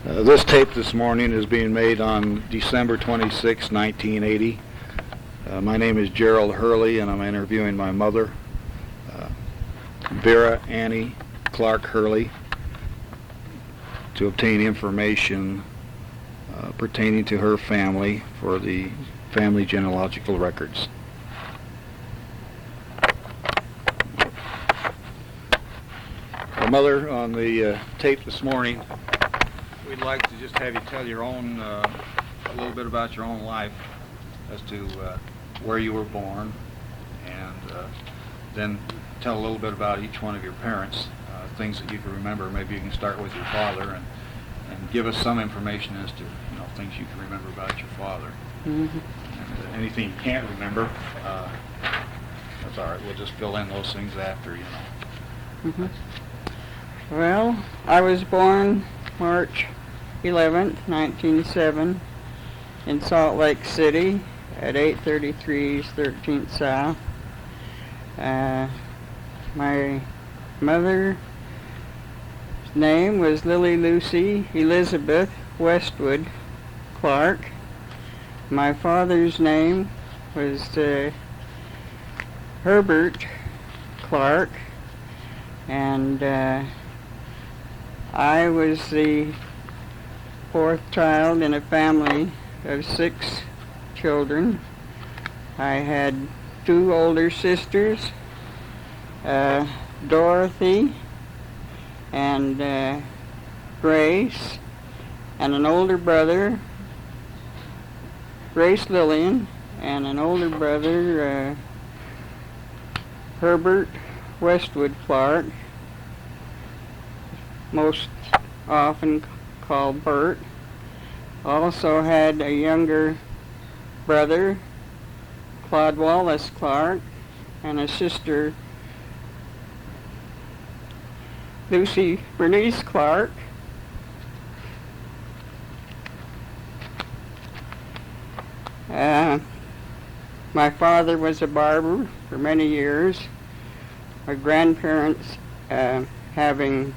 This tape this morning is being made on December 26, 1980. My name is Gerald Hurley, and I'm interviewing my mother, Vera Annie Clarke Hurley, to obtain information pertaining to her family for the family genealogical records. Mother, on the tape this morning, we'd like to just have you tell your own, a little bit about your own life as to where you were born, and then tell a little bit about each one of your parents, things that you can remember. Maybe you can start with your father and give us some information as to things you can remember about your father. Mm-hmm. And anything you can't remember, that's all right. We'll just fill in those things after, Mm-hmm. Well, I was born March 11th, 1907, in Salt Lake City at 833 13th South. My mother's name was Lily Lucy Elizabeth Westwood Clarke. My father's name was Herbert Clarke, and I was the fourth child in a family of 6 children. I had 2 older sisters, Dorothy and Grace, and an older brother, Grace Lillian, and an older brother, Herbert Westwood Clarke, most often called Bert. Also had a younger brother, Claude Wallace Clarke, and a sister, Lucy Bernice Clarke. My father was a barber for many years. My grandparents having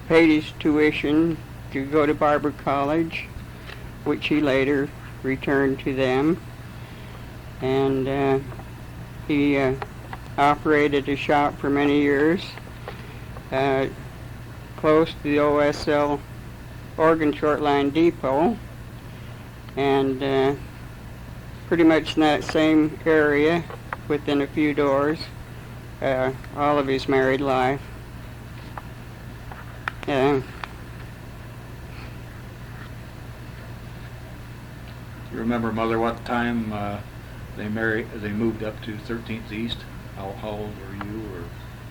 paid his tuition to go to barber college, which he later returned to them. And he operated a shop for many years close to the OSL Oregon Short Line Depot, and pretty much in that same area within a few doors all of his married life. You remember, Mother, what time they moved up to 13th East? How old were you? Or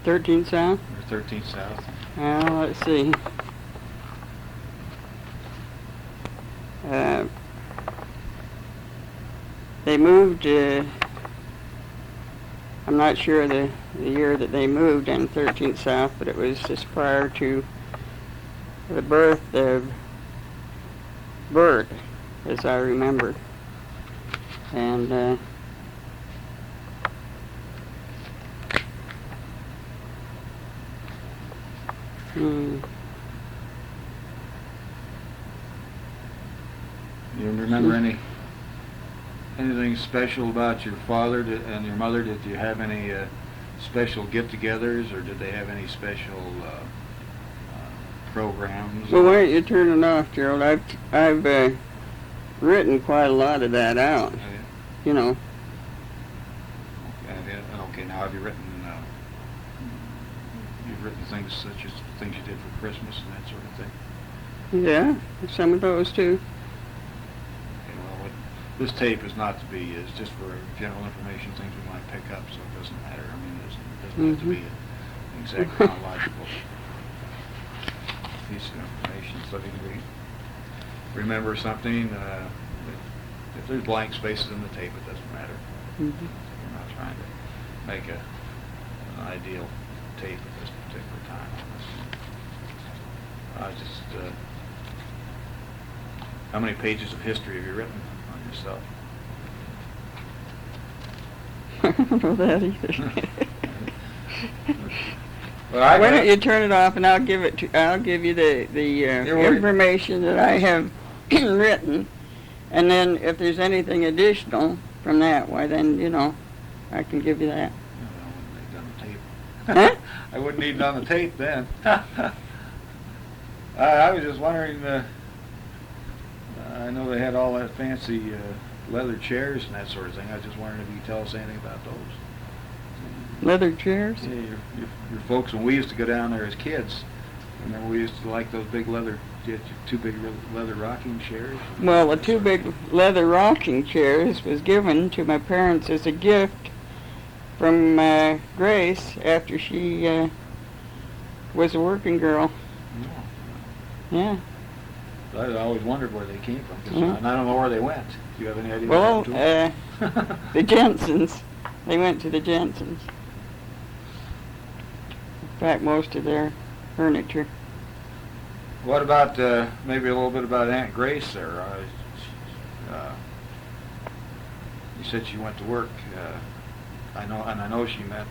13th South? Or 13th South? Well, let's see. They moved, I'm not sure the year that they moved in 13th South, but it was just prior to the birth of Bert, as I remember. And you remember anything special about your father and your mother? Did you have any special get-togethers, or did they have any special programs? Well, why don't you turn it off, Gerald? I've written quite a lot of that out. Okay. You know. Okay. Now, have you written? You've written things such as things you did for Christmas and that sort of thing. Yeah, some of those too. This tape is not to be, it's just for general information, things we might pick up, so it doesn't matter. I mean, it doesn't have to be an exact chronological piece of information. So if you can remember something, if there's blank spaces in the tape, it doesn't matter. Mm-hmm. We're not trying to make an ideal tape at this particular time. How many pages of history have you written on yourself? I don't know that either. But I Why don't got- you turn it off and I'll give you the You're worried. information that I have written, and then if there's anything additional from that, why then I can give you that. Huh? I wouldn't need it on the tape then. I was just wondering, I know they had all that fancy leather chairs and that sort of thing. I was just wondering if you could tell us anything about those. Leather chairs? Yeah, your folks, when we used to go down there as kids, remember we used to like those big leather, two big leather rocking chairs? Well, the two big leather rocking chairs was given to my parents as a gift from Grace after she was a working girl. Yeah. I always wondered where they came from, 'cause Mhm. and I don't know where they went. Do you have any idea? Well, what happened to them? the Jensens. They went to the Jensens. In fact, most of their furniture. What about maybe a little bit about Aunt Grace there? You said she went to work. I know she met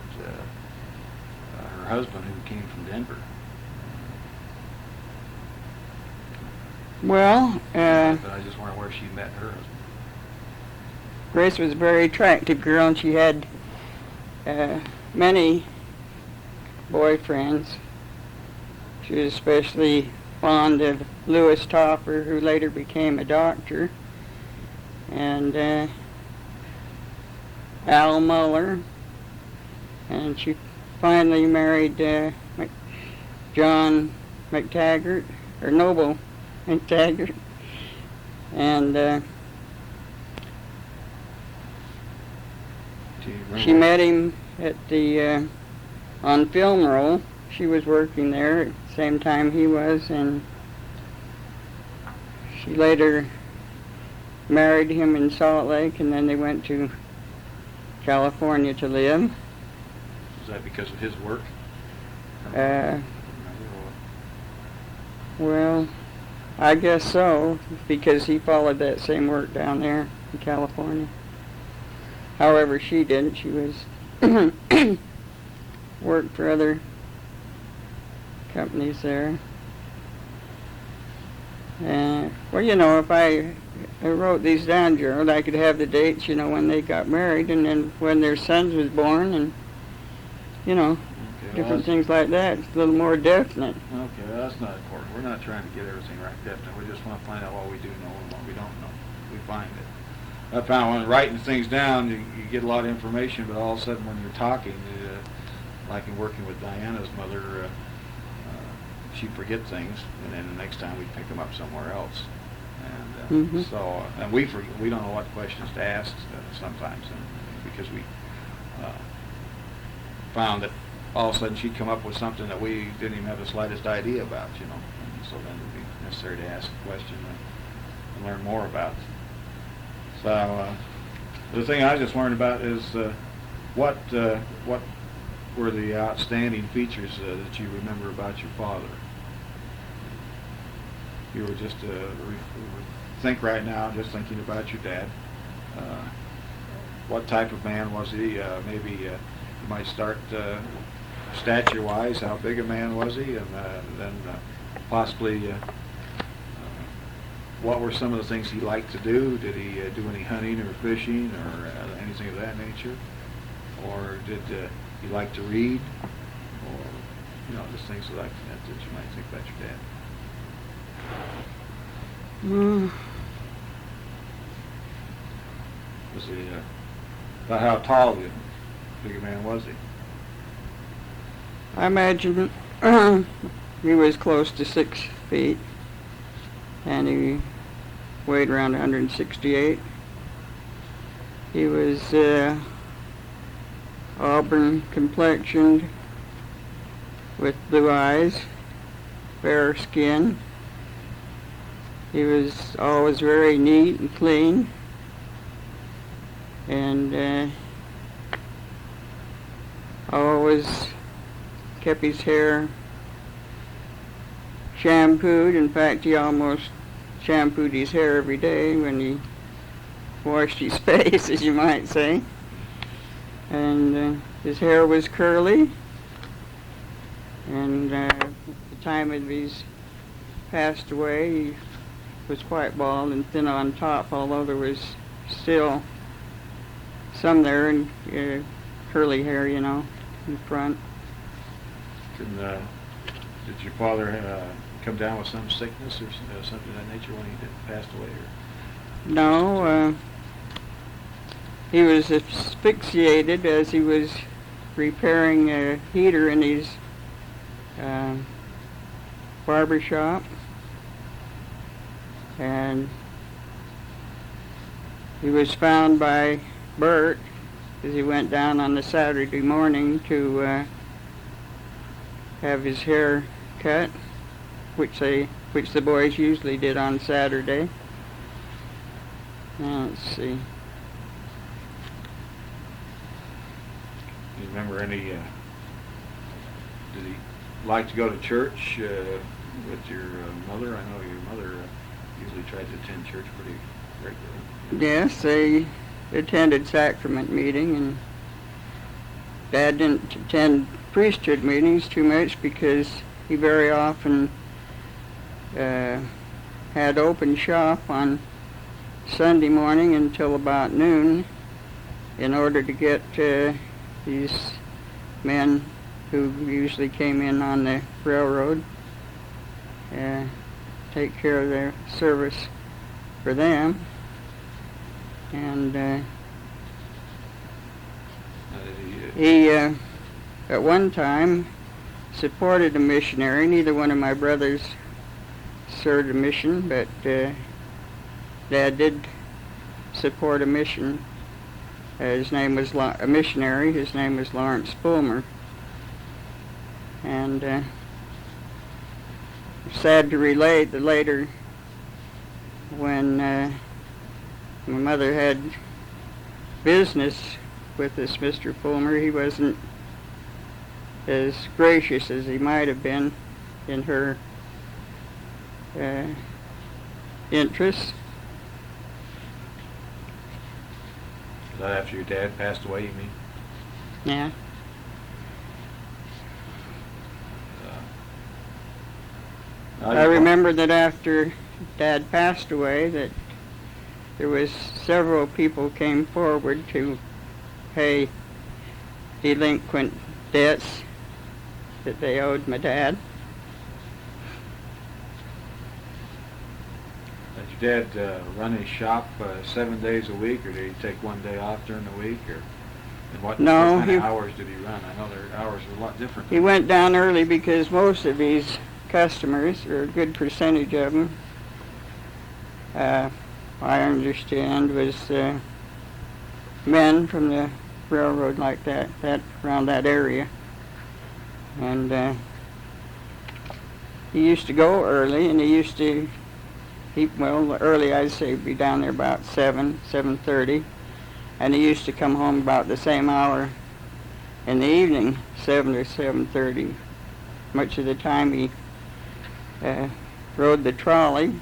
her husband, who came from Denver. Well, But I just wonder where she met her husband. Grace was a very attractive girl, and she had many boyfriends. She was especially fond of Louis Topper, who later became a doctor, and Al Muller, and she finally married John McTaggart, or Noble McTaggart, and Do you remember? she met him at the on film roll. She was working there at the same time he was, and she later married him in Salt Lake, and then they went to California to live. Is that because of his work? Well, I guess so, because he followed that same work down there in California. However, she didn't. She was worked for other companies there. Well, if I wrote these down, Gerald, I could have the dates, when they got married, and then when their sons was born, and Okay, different things like that. It's a little more definite. Okay, well, that's not important. We're not trying to get everything right definite. We just want to find out what we do know and what we don't know. We find it. I found when writing things down, you get a lot of information, but all of a sudden when you're talking, like in working with Diana's mother, she'd forget things, and then the next time we'd pick them up somewhere else. And Mhm. so, and we don't know what questions to ask sometimes, because we found that all of a sudden she'd come up with something that we didn't even have the slightest idea about, and so then it'd be necessary to ask a question and learn more about. So the thing I just learned about is what were the outstanding features that you remember about your father? You were just think right now, just thinking about your dad. What type of man was he? Maybe you might start stature-wise. How big a man was he? And then possibly what were some of the things he liked to do? Did he do any hunting or fishing or anything of that nature? Or did he like to read? Or just things like that you might think about your dad. Was he about how tall big a man was he? I imagine he was close to 6 feet, and he weighed around 168. He was auburn complexioned with blue eyes, fair skin. He was always very neat and clean, and always kept his hair shampooed. In fact, he almost shampooed his hair every day when he washed his face, as you might say. And his hair was curly, And at the time of his passed away, he was quite bald and thin on top, although there was still some there, and curly hair, you know, in front. Did your father come down with some sickness or something of that nature when he passed away? Or? No, he was asphyxiated as he was repairing a heater in his barber shop, and he was found by Bert as he went down on the Saturday morning to have his hair cut, which the boys usually did on Saturday. Now let's see. Do you remember any? Did he like to go to church with your mother? I know your mother usually tried to attend church pretty regularly. Yes, they attended sacrament meeting, and Dad didn't attend priesthood meetings too much because he very often had open shop on Sunday morning until about noon in order to get these men who usually came in on the railroad take care of their service for them. And he at one time supported a missionary. Neither one of my brothers served a mission, but Dad did support a mission. His name was a missionary. His name was Lawrence Fulmer. And sad to relate that later, when my mother had business with this Mr. Fulmer, he wasn't as gracious as he might have been in her interests. Was that after your dad passed away, you mean? Yeah. I remember that after Dad passed away, that there was several people came forward to pay delinquent debts that they owed my dad. Did your dad run his shop 7 days a week, or did he take one day off during the week, or and what kind of hours did he run? I know their hours are a lot different. He went down early because most of his customers, or a good percentage of them, I understand, was men from the railroad like that around that area. And he used to go early, and he used to, early I'd say be down there about 7:30, and he used to come home about the same hour in the evening, 7 or 7:30. Much of the time he rode the trolley.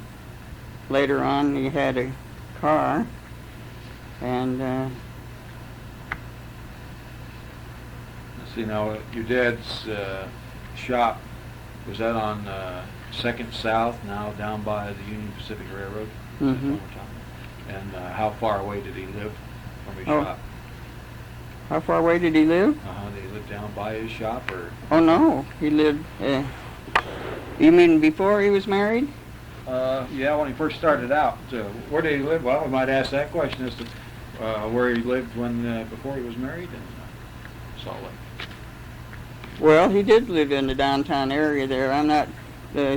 Later on he had a car, and let's see, now your dad's shop, was that on 2nd South, now down by the Union Pacific Railroad? Mm-hmm. And how far away did he live from his shop? How far away did he live? Did he live down by his shop, or? Oh no, he lived, you mean before he was married? Yeah, when he first started out. Where did he live? Well, we might ask that question as to where he lived when before he was married in Salt Lake. Well, he did live in the downtown area there. I'm not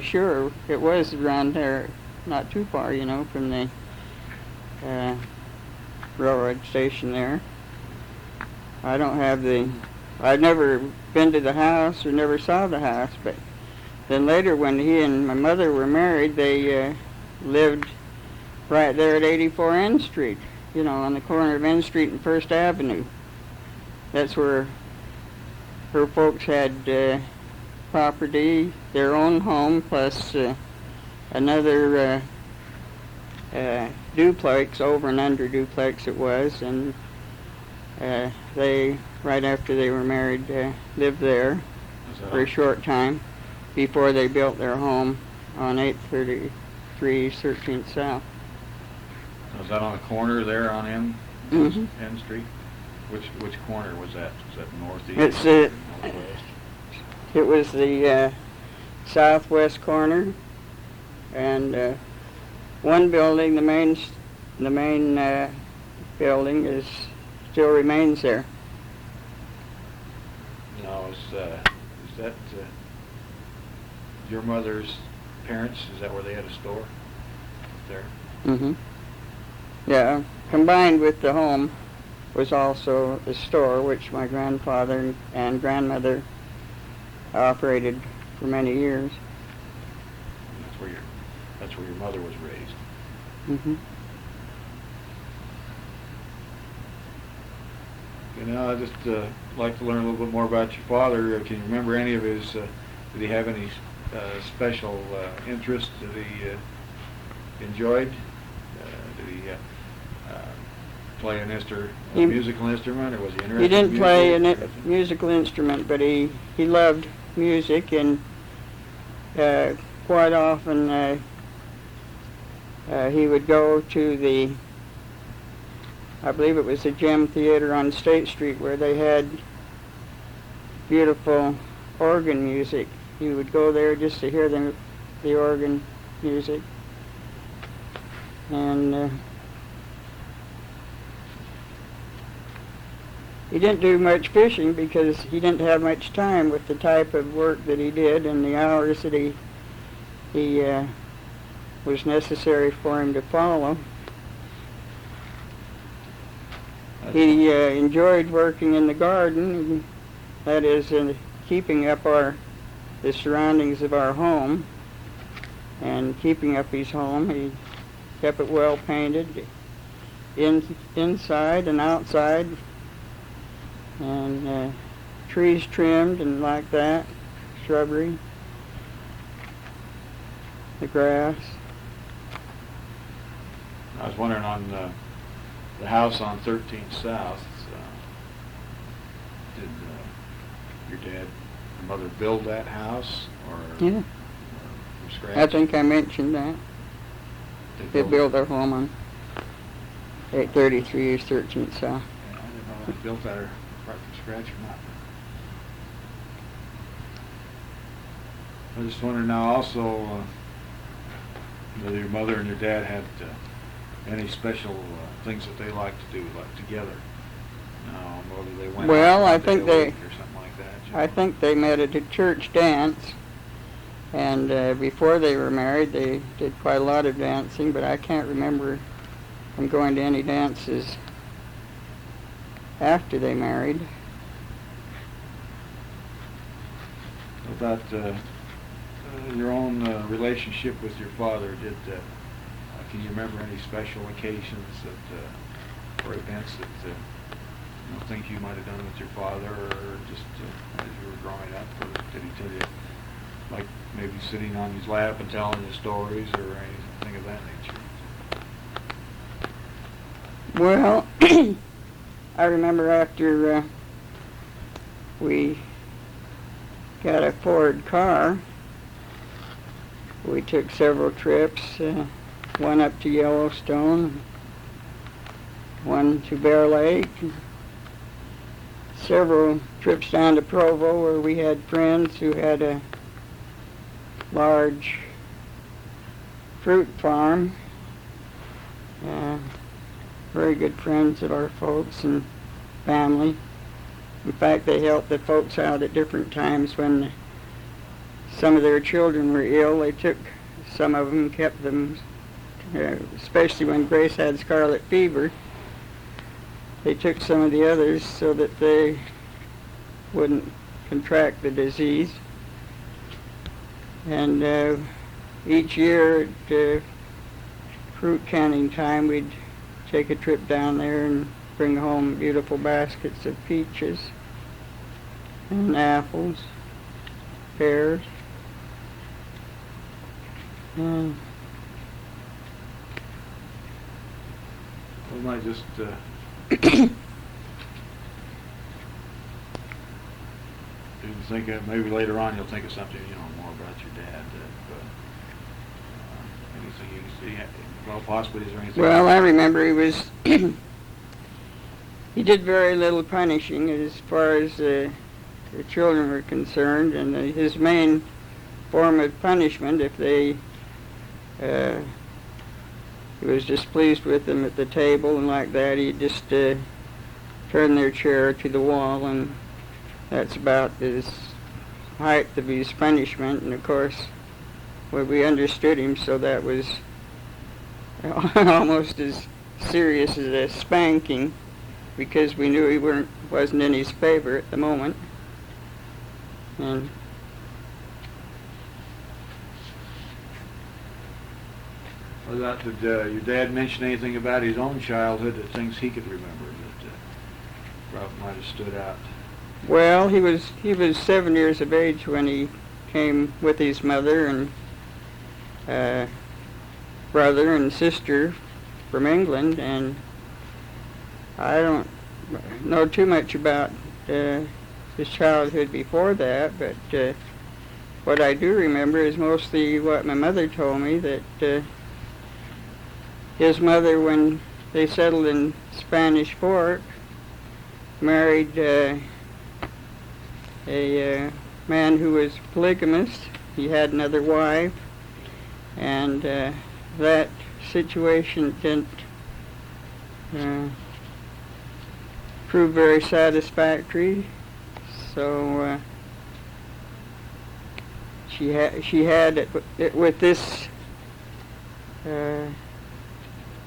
sure. It was around there, not too far, you know, from the railroad station there. I've never been to the house or never saw the house, but then later when he and my mother were married, they lived right there at 84 N Street, you know, on the corner of N Street and First Avenue. That's where her folks had property, their own home, plus another duplex, over and under duplex it was, and they, right after they were married, lived there. Is that for a short time before they built their home on 833 13th South. Was that on the corner there on Mhm. N Street? Which corner was that? Was that northeast? It's northwest? It was the southwest corner, and one building, the main building, still remains there. No, is that your mother's parents? Is that where they had a store? There. Mhm. Yeah, combined with the home was also a store which my grandfather and grandmother operated for many years. That's where your mother was raised. Mhm. You know, I just like to learn a little bit more about your father. Can you remember any of his? Did he have any special interests that he enjoyed? Did he play a musical instrument, or was he interested? He didn't in play a music? musical instrument, but he loved music, and quite often he would go to I believe it was the Gem Theater on State Street, where they had beautiful organ music. He would go there just to hear the organ music. And he didn't do much fishing because he didn't have much time with the type of work that he did and the hours that he was necessary for him to follow. He enjoyed working in the garden, that is, in keeping up the surroundings of our home and keeping up his home. He kept it well painted inside and outside, and trees trimmed and like that, shrubbery, the grass. I was wondering on the house on 13th South. Did your dad and mother build that house, or Yeah, from scratch? I think I mentioned that. They built their home on 833 East 13th South. Yeah, I didn't know they built that right from scratch or not. I just wonder now also whether your mother and your dad had any special things that they liked to do, like together. Whether they went Well, out I one day think a they- week or something like that. you I know. think they met at a church dance, and before they were married, they did quite a lot of dancing, but I can't remember them going to any dances after they married. About your own relationship with your father, can you remember any special occasions that, or events that things you might have done with your father, or just as you were growing up, or did he tell you, like maybe sitting on his lap and telling you stories or anything of that nature? Well, I remember after we got a Ford car, we took several trips, one up to Yellowstone, one to Bear Lake, several trips down to Provo, where we had friends who had a large fruit farm. Very good friends of our folks and family. In fact, they helped the folks out at different times when some of their children were ill. They took some of them, kept them, especially when Grace had scarlet fever. They took some of the others so that they wouldn't contract the disease. And each year at fruit canning time, we'd take a trip down there and bring home beautiful baskets of peaches and apples, pears. We might just you think maybe later on you'll think of something, more about your dad. Anything you see? Well, possibly is there anything? Well, I remember he was. He did very little punishing as far as the children were concerned, and his main form of punishment, if he was displeased with them at the table and like that, he'd just turn their chair to the wall, and that's about his height of his punishment. And of course, well, we understood him, so that was almost as serious as a spanking, because we knew he wasn't in his favor at the moment. And did your dad mention anything about his own childhood, that things he could remember that probably might have stood out? well, he was 7 years of age when he came with his mother and brother and sister from England, and I don't know too much about his childhood before that, but what I do remember is mostly what my mother told me, that his mother, when they settled in Spanish Fork, married a man who was polygamist. He had another wife, and that situation didn't prove very satisfactory. So she had it with this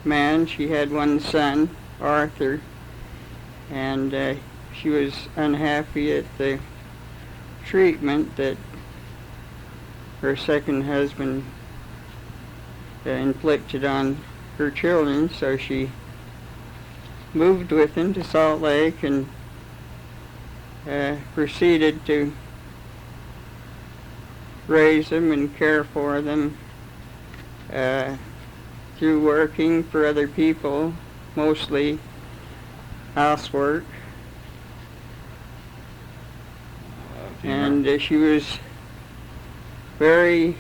man. She had one son, Arthur, and she was unhappy at the treatment that her second husband inflicted on her children, so she moved with him to Salt Lake and proceeded to raise them and care for them through working for other people, mostly housework. And she was very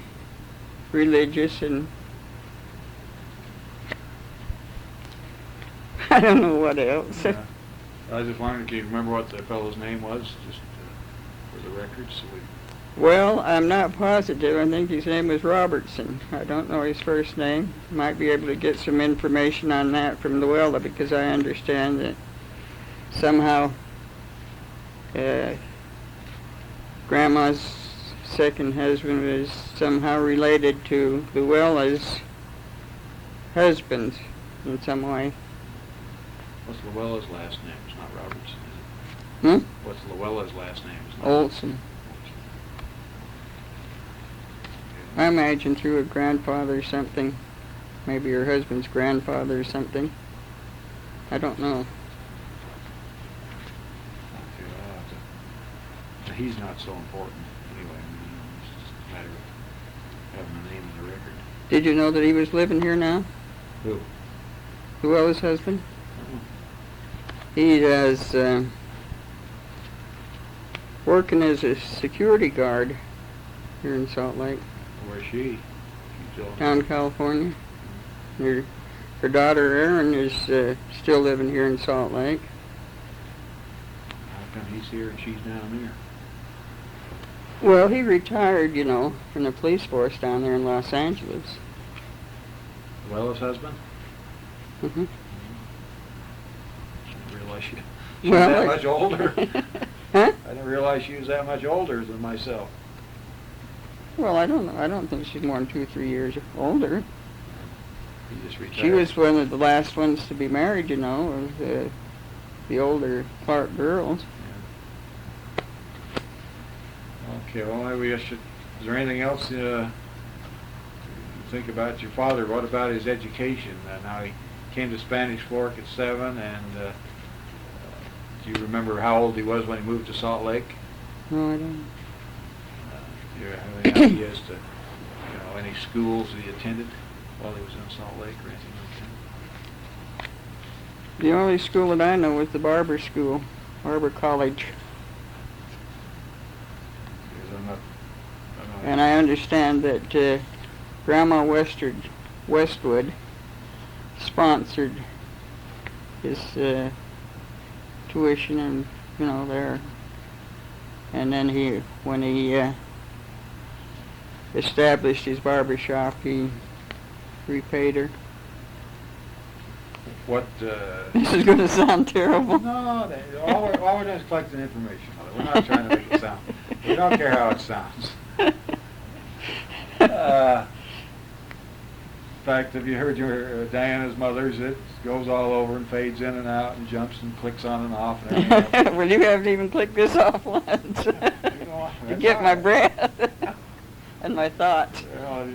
religious, and I don't know what else. I was just wondering, can you remember what the fellow's name was, just for the records? So Well, I'm not positive. I think his name was Robertson. I don't know his first name. Might be able to get some information on that from Llewellyn, because I understand that somehow Grandma's second husband was somehow related to Llewellyn's husband in some way. what's Llewellyn's last name? It's not Robertson, is it? What's Llewellyn's last name? It's not Olson. I imagine through a grandfather or something. Maybe her husband's grandfather or something. I don't know. Okay, he's not so important anyway. It's just a matter of having a name in the record. Did you know that he was living here now? Who? Llewellyn's husband? He is working as a security guard here in Salt Lake. Where's she? She's still Down California. Her daughter Erin is still living here in Salt Lake. How come he's here and she's down there? Well, he retired, from the police force down there in Los Angeles. Llewellyn's husband? Mm-hmm. I didn't realize she was Well, that much older. Huh? I didn't realize she was that much older than myself. Well, I don't know. I don't think she's more than 2 or 3 years older. He just retired. She was one of the last ones to be married, of the older Clarke girls. Okay, well, maybe I should. Is there anything else you think about your father? What about his education? Now, he came to Spanish Fork at 7, and do you remember how old he was when he moved to Salt Lake? No, I don't. Do you have any ideas to, any schools he attended while he was in Salt Lake or anything like that? The only school that I know was the Barber School, Barber College. And I understand that Grandma Westwood sponsored his tuition and, there. And then when he established his barber shop, he repaid her. What? This is going to sound terrible. No, all we're doing is collecting information. We're not trying to make it sound. We don't care how it sounds. In fact, have you heard your Diana's mother's? It goes all over and fades in and out and jumps and clicks on and off and everything else. Well, you haven't even clicked this off once to get my breath and my thoughts. Well,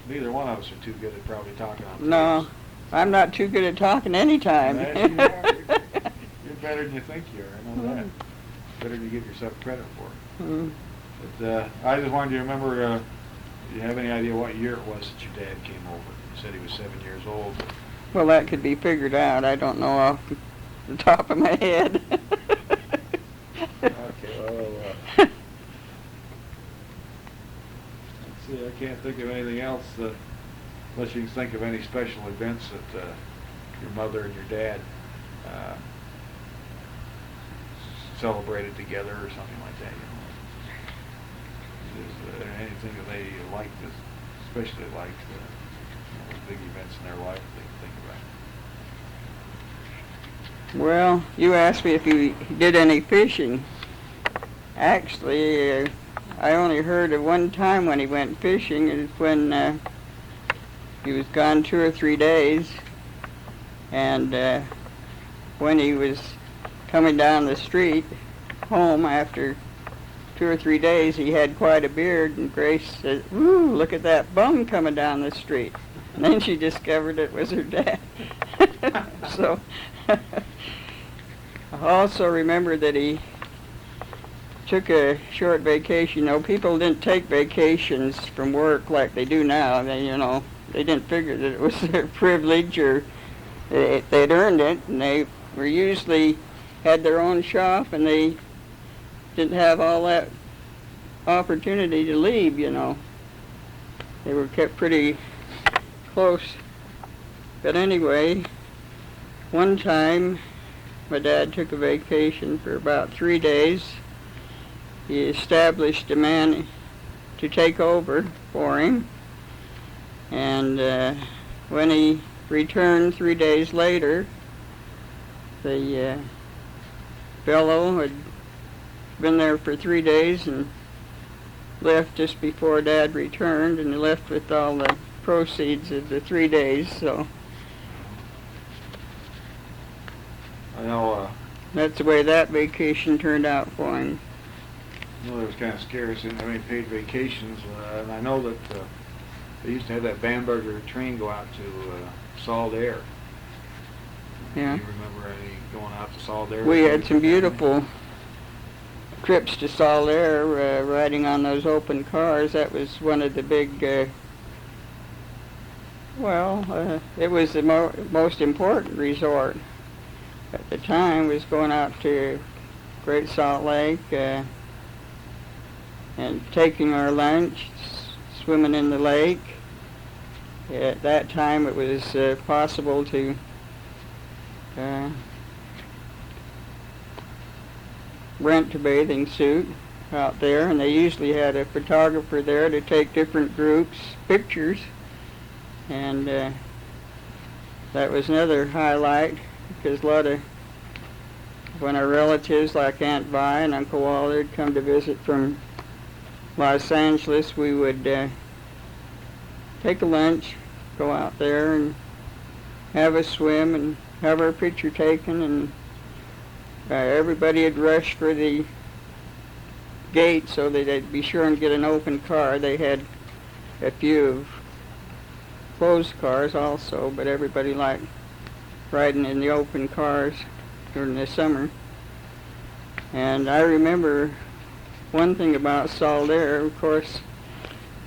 neither one of us are too good at probably talking on No, tapes. I'm not too good at talking anytime. Yes, you are. You're better than you think you are. I know that. Better than you give yourself credit for. Mm. But I just wanted you to remember, do you have any idea what year it was that your dad came over? You said he was 7 years old. Well, that could be figured out. I don't know off the top of my head. Okay, well, let's see, I can't think of anything else, unless you can think of any special events that your mother and your dad celebrated together or something like that, Is there anything that they liked, especially liked, big events in their life they can think about? Well, you asked me if he did any fishing. Actually, I only heard of one time when he went fishing. It was when he was gone 2 or 3 days, and when he was coming down the street home after 2 or 3 days, he had quite a beard, and Grace said, "Ooh, look at that bum coming down the street." And then she discovered it was her dad. So I also remember that he took a short vacation. People didn't take vacations from work like they do now. They didn't figure that it was their privilege, or they'd earned it, and they were usually had their own shop, and they didn't have all that opportunity to leave, They were kept pretty close. But anyway, one time my dad took a vacation for about 3 days. He established a man to take over for him, and when he returned 3 days later, the fellow had been there for 3 days and left just before Dad returned, and he left with all the proceeds of the 3 days. So I know. that's the way that vacation turned out for him. I know it was kind of scary seeing how many paid vacations, and I know that they used to have that Bamberger train go out to Salt Air. Yeah. Do you remember any going out to Salt Air? We had some beautiful trips to Salt Air, riding on those open cars. That was one of the big, it was the most important resort at the time, was going out to Great Salt Lake and taking our lunch, swimming in the lake. At that time it was possible to rent a bathing suit out there, and they usually had a photographer there to take different groups' pictures, and that was another highlight, because a lot of when our relatives like Aunt Vi and Uncle Walter had come to visit from Los Angeles, we would take a lunch, go out there and have a swim and have our picture taken, and everybody had rushed for the gate so that they'd be sure and get an open car. They had a few of closed cars also, but everybody liked riding in the open cars during the summer. And I remember one thing about Salt Air, of course,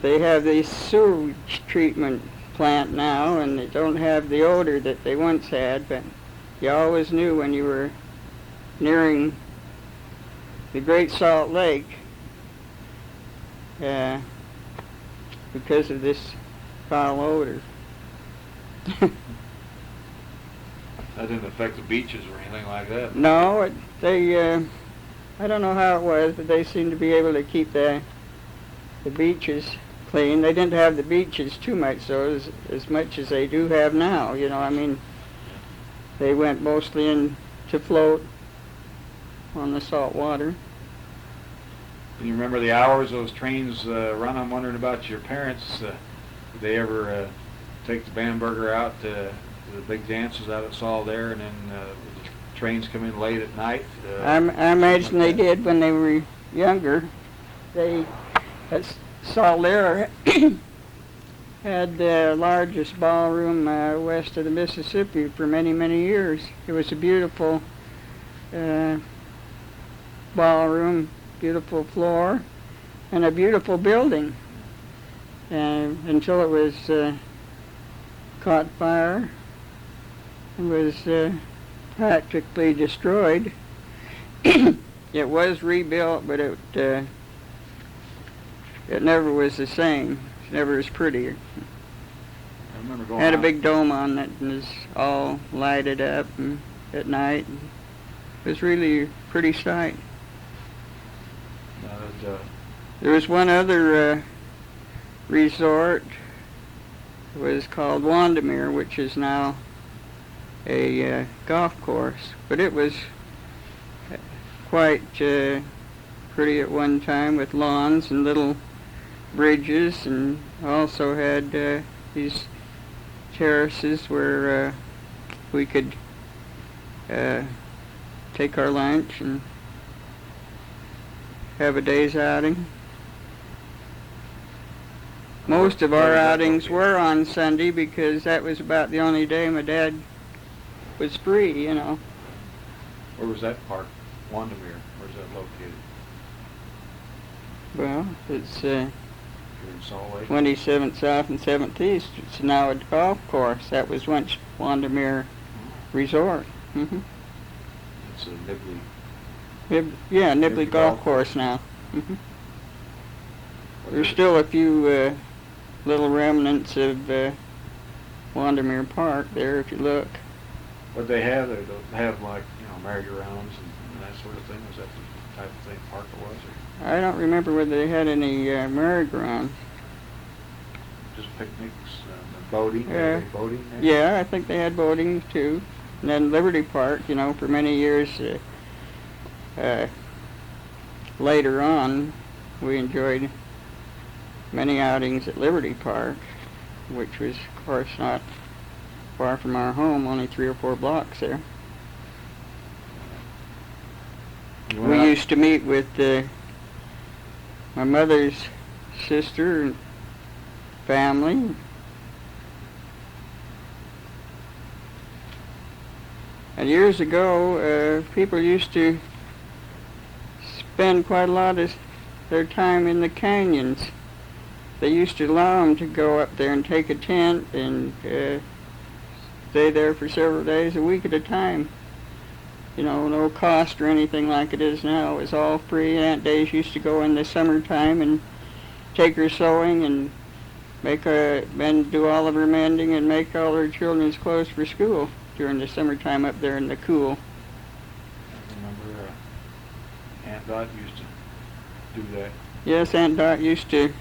they have this sewage treatment plant now, and they don't have the odor that they once had, but you always knew when you were nearing the Great Salt Lake because of this foul odor. That didn't affect the beaches or anything like that? No, I don't know how it was, but they seemed to be able to keep the beaches clean. They didn't have the beaches too much, so as much as they do have now. You know, I mean, they went mostly in to float on the salt water. Can you remember the hours those trains run? I'm wondering about your parents. Did they ever take the Bamberger out to the big dances out at Saul there, and then the trains come in late at night? I imagine they did when they were younger. They, at Saul there, had the largest ballroom west of the Mississippi for many, many years. It was a beautiful ballroom, beautiful floor, and a beautiful building. Until it was caught fire, it was practically destroyed. It was rebuilt, but it never was the same. It never was pretty. I remember going Had a out. big dome on it and was all lighted up at night. It was really a pretty sight. There was one other resort. It was called Wandamere, which is now a golf course. But it was quite pretty at one time, with lawns and little bridges, and also had these terraces where we could take our lunch and have a day's outing. Most of our outings were on Sunday because that was about the only day my dad was free, you know. Where was that park? Wandamere. Where's that located? Well, it's Here in Salt Lake? 27th South and 7th East. It's now a golf course. That was once Wandamere Resort. Mm-hmm. It's a Nibley. Nibley Golf Course now. Mm-hmm. There's still a few little remnants of Wandamere Park there if you look. What they have, they have like, merry-go-rounds and that sort of thing. Was that the type of thing park it was? Or I don't remember whether they had any merry-go-rounds. just picnics and boating? Yeah. Boating there? Yeah, I think they had boating too. And then Liberty Park, for many years later on, we enjoyed many outings at Liberty Park, which was, of course, not far from our home, only 3 or 4 blocks there. We used to meet with my mother's sister and family. And years ago, people used to spend quite a lot of their time in the canyons. They used to allow them to go up there and take a tent and stay there for several days, a week at a time. No cost or anything like it is now. It was all free. Aunt Days used to go in the summertime and take her sewing and and do all of her mending and make all her children's clothes for school during the summertime up there in the cool. I remember Aunt Dot used to do that. Yes, Aunt Dot used to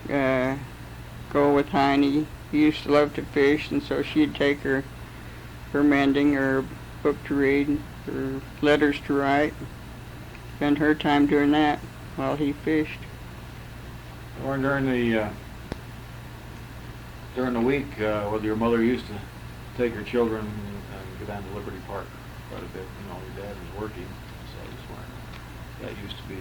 go with Heine. He used to love to fish, and so she'd take her mending, her book to read, her letters to write, spend her time doing that while he fished. Or during the week, whether your mother used to take her children and go down to Liberty Park quite a bit. Your dad was working, so I was wondering. That used to be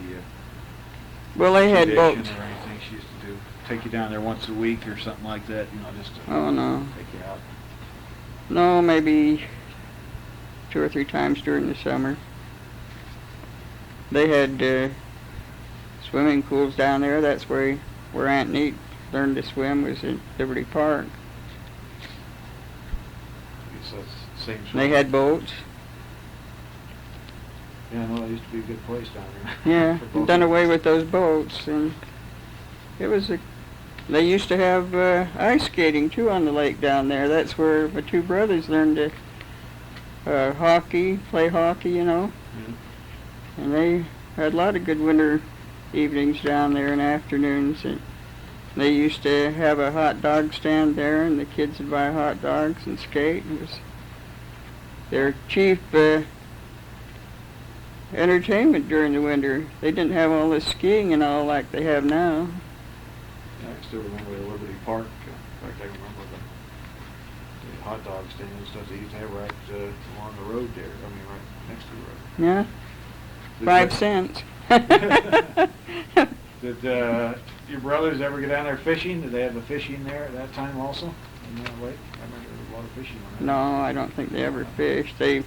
Well, they had tradition boats. or anything she used to do. Take you down there once a week or something like that, just to Oh, no. take you out. No, maybe 2 or 3 times during the summer. They had swimming pools down there. That's where Aunt Neat learned to swim, was at Liberty Park. So it's the same sort They of- had boats. Yeah, no, it used to be a good place down there. Yeah, For both done of away us. with those boats, and it was a. They used to have ice skating too on the lake down there. That's where my two brothers learned to play hockey, you know. Yeah. And they had a lot of good winter evenings down there and afternoons. And they used to have a hot dog stand there, and the kids would buy hot dogs and skate. It was their chief entertainment during the winter. They didn't have all this skiing and all like they have now. Yeah, I still remember the Liberty Park. In fact, I remember the hot dog stand and stuff they used to have right along the road there. I mean, right next to the road. Yeah, Did 5 you- cents. Did your brothers ever get down there fishing? Did they have the fishing there at that time also? In that lake? I remember there was a lot of fishing on that. No, I don't think they ever fished. I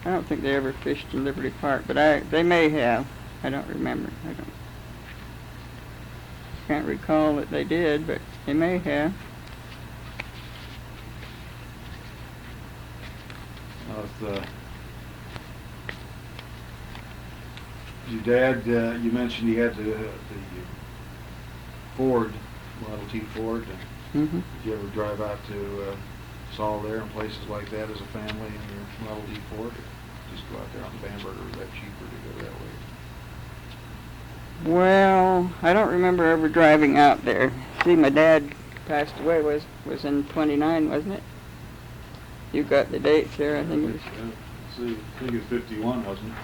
don't think they ever fished in Liberty Park, but they may have. I don't remember. I can't recall that they did, but they may have. Your dad, you mentioned he had the Ford, Model T Ford. Hmm. Did you ever drive out to Saul there and places like that as a family in your Model T Ford? Or just go out there on the Bamberger? Or is that cheaper to go that way? Well, I don't remember ever driving out there. See, my dad passed away was in 29, wasn't it? You got the dates there, I think it was. See, I think it was 51, wasn't it?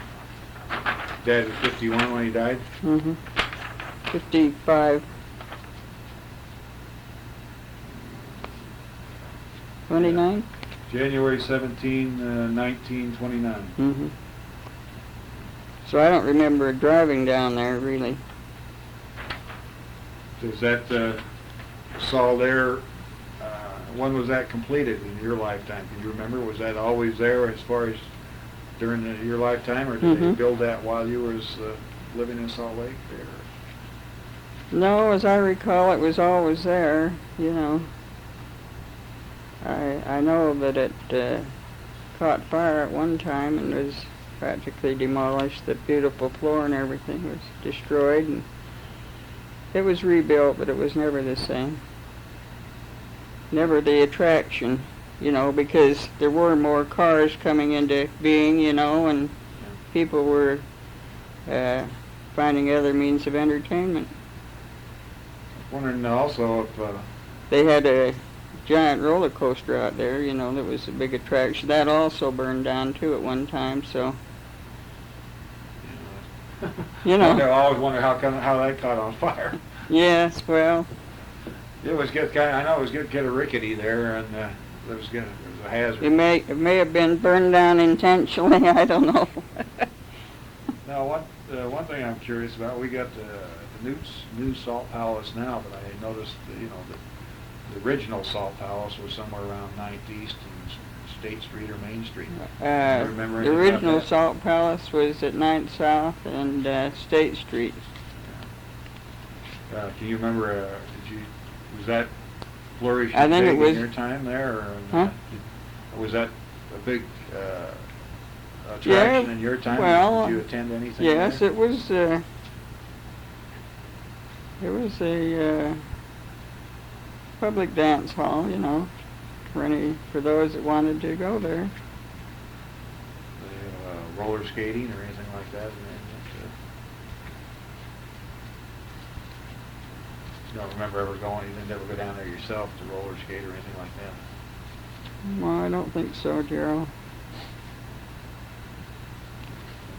Dad was 51 when he died? Mm-hmm. 55. 29? January 17, 1929. Mm-hmm. So I don't remember driving down there, really. Is that Saul there, when was that completed in your lifetime? Can you remember? Was that always there as far as during your lifetime, or did they Mhm. build that while you was living in Salt Lake? No, as I recall, it was always there, you know. I know that it caught fire at one time and was practically demolished. The beautiful floor and everything was destroyed, and it was rebuilt, but it was never the same. Never the attraction, you know, because there were more cars coming into being, you know, and people were finding other means of entertainment. Wondering also if They had a giant roller coaster out there, you know, that was a big attraction. That also burned down too at one time, so, you know. I always wonder how that caught on fire. Yes, well, It was good. I know it was good. Get a rickety there, and there was a hazard. it may have been burned down intentionally. I don't know. Now, one thing I'm curious about, we got the new Salt Palace now, but I noticed the original Salt Palace was somewhere around 9th East and State Street or Main Street. Do you remember The anything original about that? Salt Palace was at 9th South and State Street. Can you remember? Was that flourishing I think it big was- in your time there, or Huh? was that a big attraction in your time? well, Did you attend anything? Yes, there? it was a public dance hall, you know, for those that wanted to go there. Roller skating or anything like that? You don't remember ever going? You didn't ever go down there yourself to roller skate or anything like that? Well, I don't think so, Gerald.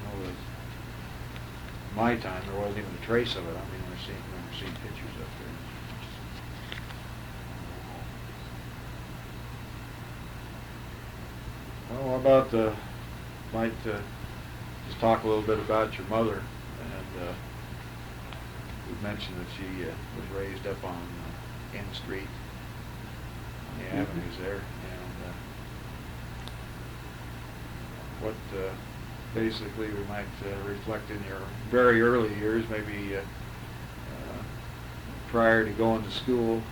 I know that my time there wasn't even a trace of it. I mean, I remember seeing pictures up there. Well, how about might just talk a little bit about your mother, and you mentioned that she was raised up on N Street, on the avenues there, and what basically we might reflect in your very early years, maybe prior to going to school.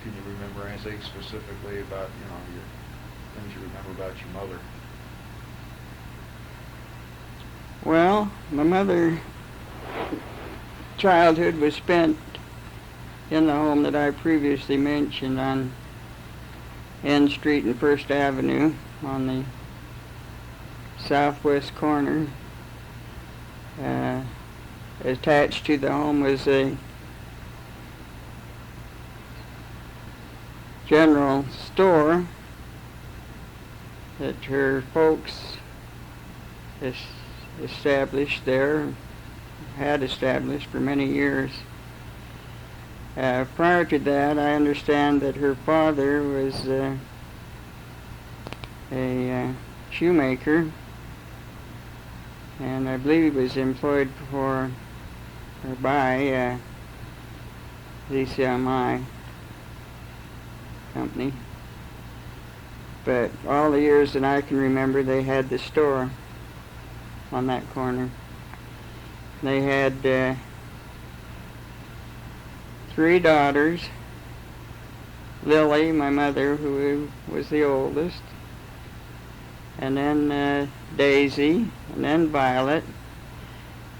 Can you remember anything specifically about your things you remember about your mother? Well, my mother's childhood was spent in the home that I previously mentioned on N Street and First Avenue on the southwest corner. Attached to the home was a general store that her folks established there, had established for many years. Prior to that, I understand that her father was a shoemaker, and I believe he was employed for or by the CMI company. But all the years that I can remember, they had the store on that corner. They had 3 daughters. Lily, my mother, who was the oldest, and then Daisy, and then Violet,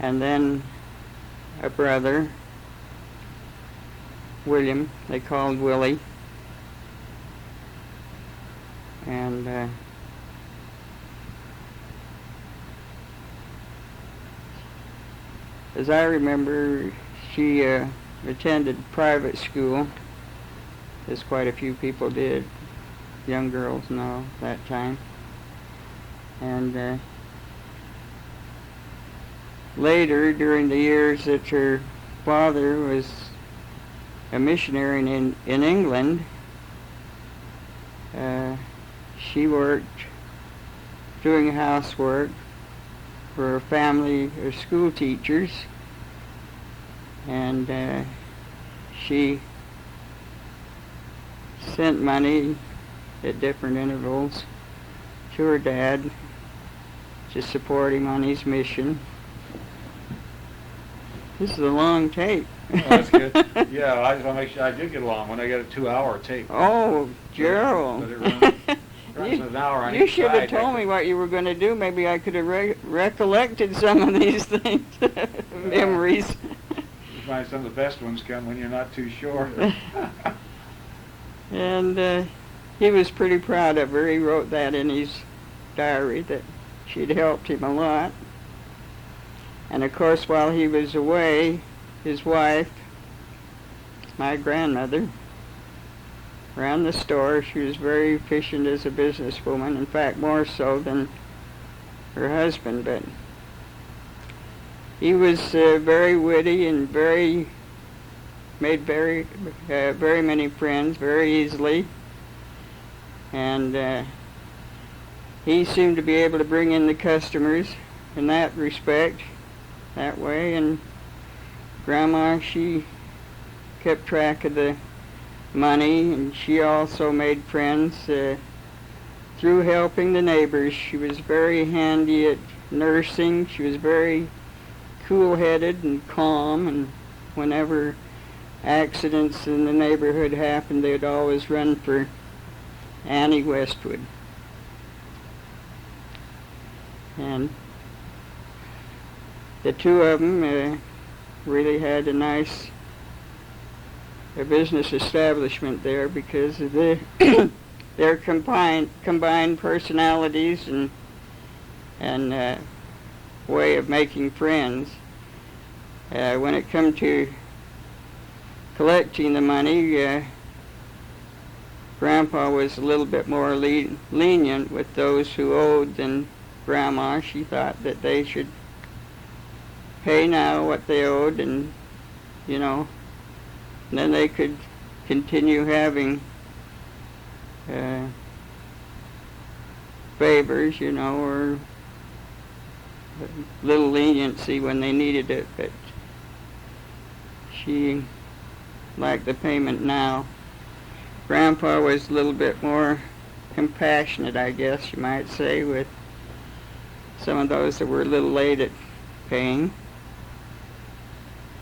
and then a brother, William, they called Willie. And as I remember, she attended private school, as quite a few people did, young girls and all, that time. And later, during the years that her father was a missionary in England, she worked doing housework for a family of school teachers, and she sent money at different intervals to her dad to support him on his mission. This is a long tape. Oh, that's good. Yeah, I just want to make sure I did get along when I got a 2-hour tape. Oh, Gerald. But it runs an hour on You each should have side. told me what you were going to do. Maybe I could have recollected some of these things, memories. You find some of the best ones come when you're not too sure. And he was pretty proud of her. He wrote that in his diary, that she'd helped him a lot. And of course, while he was away, his wife, my grandmother, ran the store. She was very efficient as a businesswoman, in fact, more so than her husband. But he was very witty and made very many friends very easily. And he seemed to be able to bring in the customers in that respect, that way. And Grandma, she kept track of the money, and she also made friends through helping the neighbors. She was very handy at nursing. She was very cool-headed and calm, and whenever accidents in the neighborhood happened, they'd always run for Annie Westwood. And the two of them really had a nice business establishment there because of their combined personalities and way of making friends. When it come to collecting the money, Grandpa was a little bit more lenient with those who owed than Grandma. She thought that they should pay now what they owed, and then they could continue having favors, or a little leniency when they needed it. But she liked the payment now. Grandpa was a little bit more compassionate, I guess you might say, with some of those that were a little late at paying.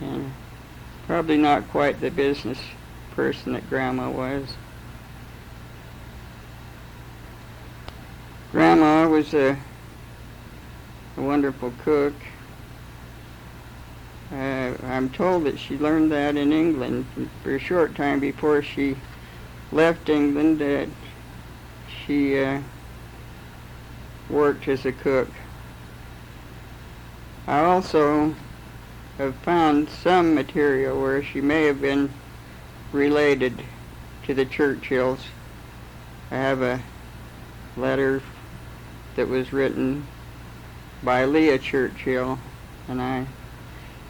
And probably not quite the business person that Grandma was. Grandma was a wonderful cook. I'm told that she learned that in England for a short time before she left England. She worked as a cook. I also have found some material where she may have been related to the Churchills. I have a letter that was written by Leah Churchill, and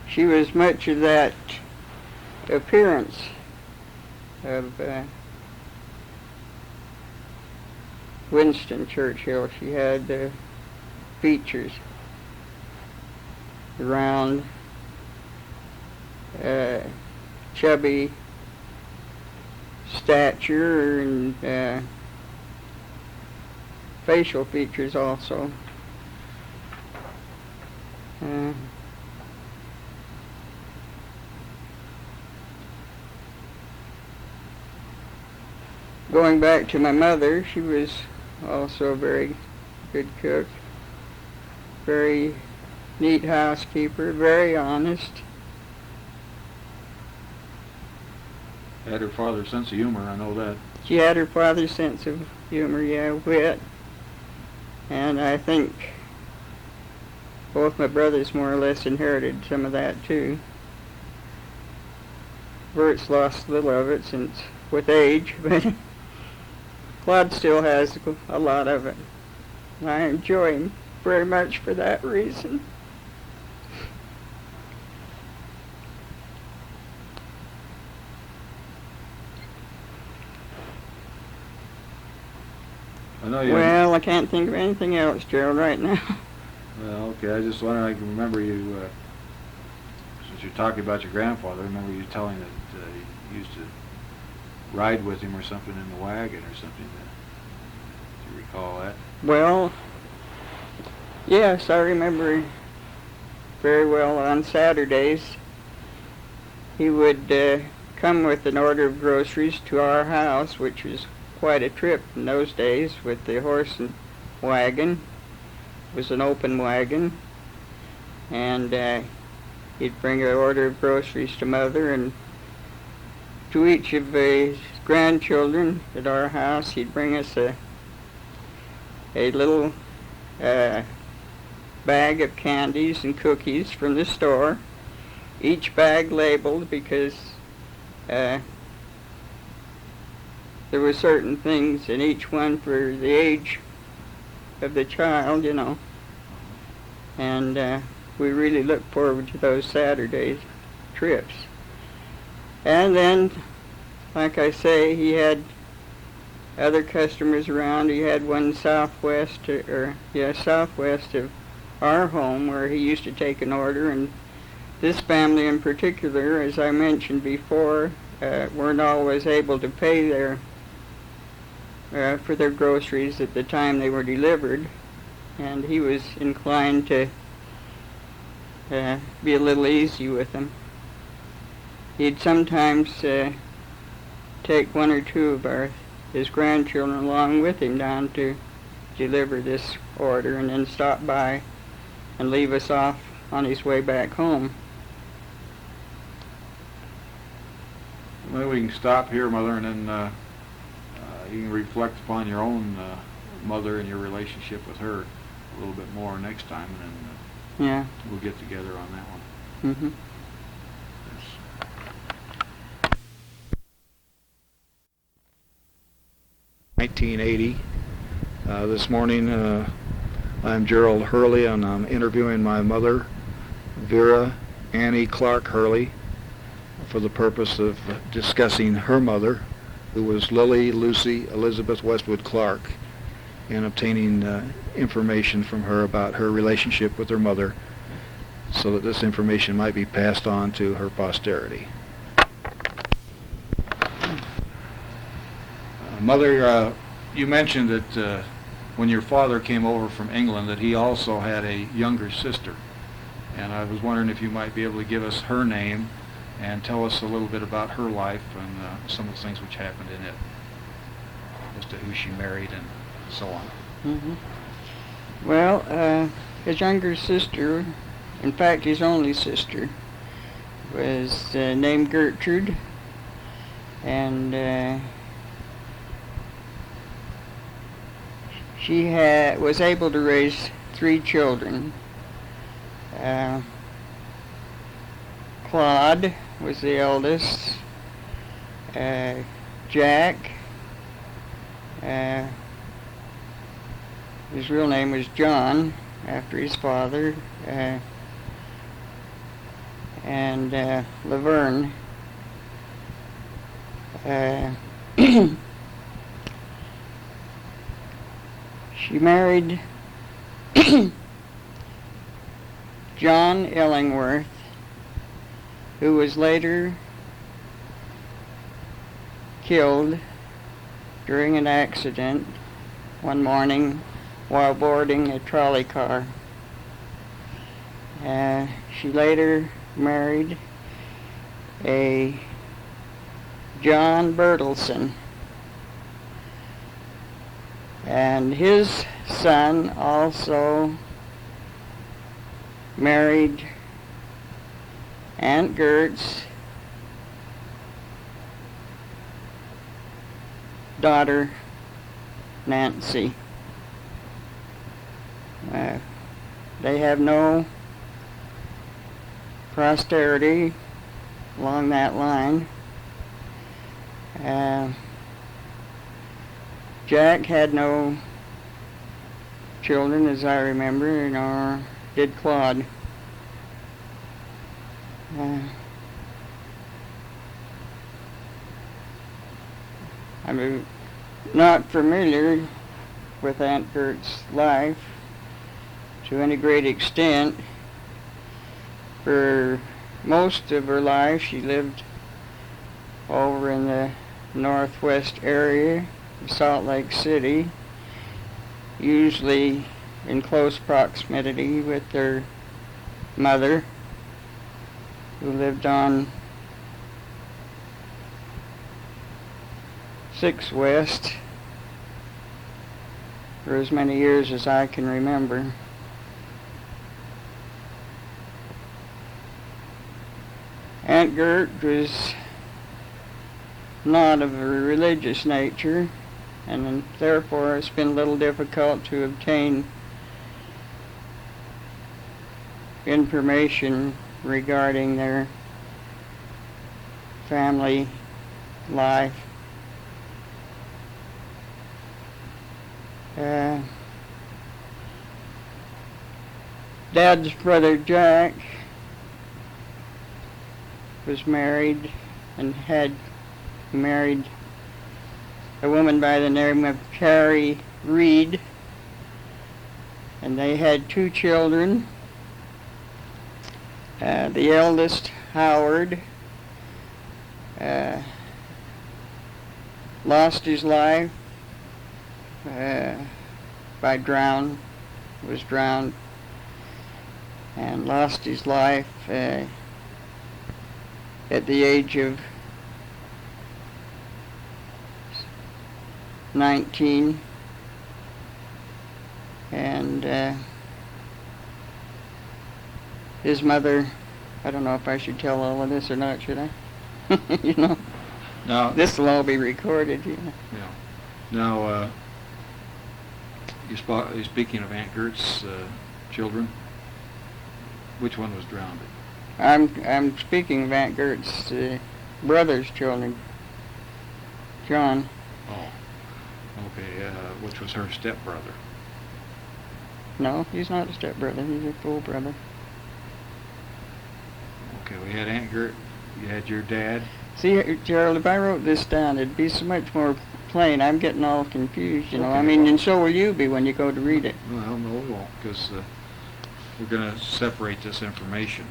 she was much of that appearance of Winston Churchill. She had features, round, chubby stature, and facial features also. Going back to my mother, she was also a very good cook, very neat housekeeper, very honest. Had her father's sense of humor, I know that. She had her father's sense of humor, yeah, wit. And I think both my brothers more or less inherited some of that too. Bert's lost a little of it since with age, but Claude still has a lot of it. I enjoy him very much for that reason. I know you. Well, I can't think of anything else, Gerald, right now. Well, okay, I just wonder, I can remember you, since you're talking about your grandfather, I remember you telling that you used to ride with him or something in the wagon or something. Do you recall that? Well, yes, I remember very well. On Saturdays, he would come with an order of groceries to our house, which was quite a trip in those days, with the horse and wagon. It was an open wagon, and he'd bring an order of groceries to Mother, and to each of his grandchildren at our house, he'd bring us a little bag of candies and cookies from the store, each bag labeled because there were certain things in each one for the age of the child, you know. And we really looked forward to those Saturday trips. And then, like I say, he had other customers around. He had one southwest of our home where he used to take an order, and this family in particular, as I mentioned before, weren't always able to pay for their groceries at the time they were delivered, and he was inclined to be a little easy with them. He'd sometimes take one or two of his grandchildren along with him down to deliver this order, and then stop by and leave us off on his way back home. Maybe we can stop here, Mother, and then you can reflect upon your own mother and your relationship with her a little bit more next time, and then Yeah. we'll get together on that one. Mm-hmm. 1980. This morning, I'm Gerald Hurley, and I'm interviewing my mother, Vera Annie Clarke Hurley, for the purpose of discussing her mother, who was Lily Lucy Elizabeth Westwood Clarke, and obtaining information from her about her relationship with her mother, so that this information might be passed on to her posterity. Mother, you mentioned that when your father came over from England that he also had a younger sister, and I was wondering if you might be able to give us her name and tell us a little bit about her life and some of the things which happened in it, as to who she married and so on. Mm-hmm. Well, his younger sister, in fact his only sister, was named Gertrude, and she was able to raise 3 children. Claude was the eldest. Jack, his real name was John, after his father, and Laverne. She married John Illingworth, who was later killed during an accident one morning while boarding a trolley car. She later married a John Bertelson, and his son also married Aunt Gert's daughter, Nancy. They have no posterity along that line. Jack had no children, as I remember, nor did Claude. I'm not familiar with Aunt Gert's life to any great extent. For most of her life, she lived over in the northwest area of Salt Lake City, usually in close proximity with her mother, who lived on 6 West for as many years as I can remember. Aunt Gert was not of a religious nature, and therefore it's been a little difficult to obtain information regarding their family life. Dad's brother Jack was married and had married a woman by the name of Carrie Reed, and they had 2 children. The eldest, Howard, lost his life was drowned, and lost his life at the age of 19, and his mother, I don't know if I should tell all of this or not, should I? You know, Now, this will all be recorded, you know. yeah. Now, you're speaking of Aunt Gert's children. Which one was drowned? I'm speaking of Aunt Gert's brother's children, John. Oh, okay. Which was her stepbrother. No, he's not a stepbrother. He's a full brother. Okay, we had Aunt Gert. You had your dad. See, Gerald, if I wrote this down, it'd be so much more plain. I'm getting all confused, you know. Okay, I mean, well, and so will you be when you go to read it. Well, no, we won't, because we're going to separate this information.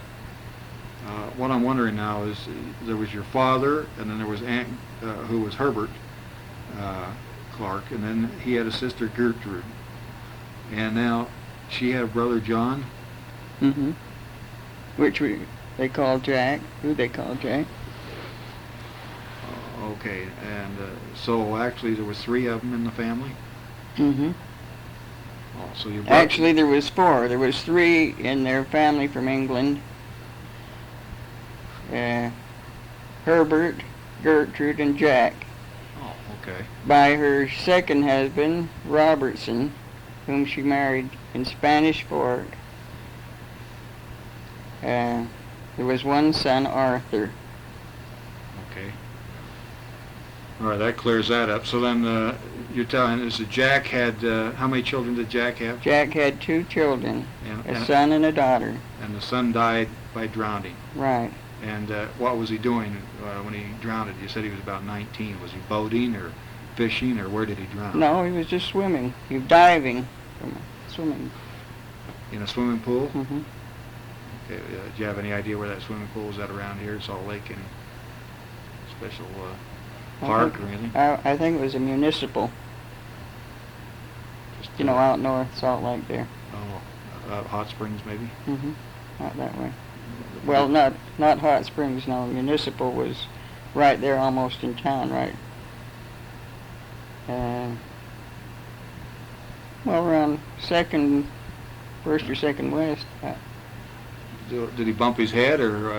What I'm wondering now is, there was your father, and then there was Aunt, who was Herbert Clarke, and then he had a sister, Gertrude. And now she had a brother, John. Mm-hmm. Which they called Jack. Who they called Jack. Okay, and so actually there was 3 of them in the family? Mm-hmm. Oh, so you Actually, there was 4. There was 3 in their family from England. Herbert, Gertrude, and Jack. Oh, okay. By her second husband, Robertson, whom she married in Spanish Fort. There was one son, Arthur. Okay. All right, that clears that up. So then you're telling us that Jack had, how many children did Jack have? Jack had 2 children, a And son and a daughter. the son died by drowning. Right. And what was he doing when he drowned? You said he was about 19. Was he boating or fishing, or where did he drown? No, he was just swimming. He was diving from swimming. In a swimming pool? Mm-hmm. Okay, do you have any idea where that swimming pool was at around here? Salt Lake, any special park or anything? I think it was a municipal, Just, out north Salt Lake there. Oh, Hot Springs maybe? Mm-hmm. Out that way. Well, not Hot Springs, no. Municipal was right there almost in town, right? Well, around first or second west. Did he bump his head, or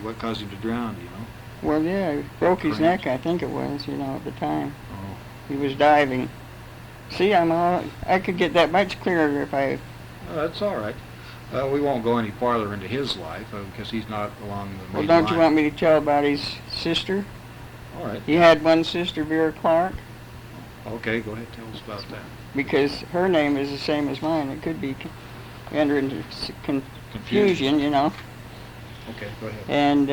what caused him to drown, do you know? Well, yeah, he broke his Cramps. neck, I think it was, at the time. Oh. He was diving. See, I could get that much clearer if I... Oh, that's all right. We won't go any farther into his life because he's not along the Well, main don't you line. want me to tell about his sister? All right. He had one sister, Vera Clarke, Okay, go ahead. Tell us about that. because her name is the same as mine. It could be enter into confusion, Okay, go ahead. And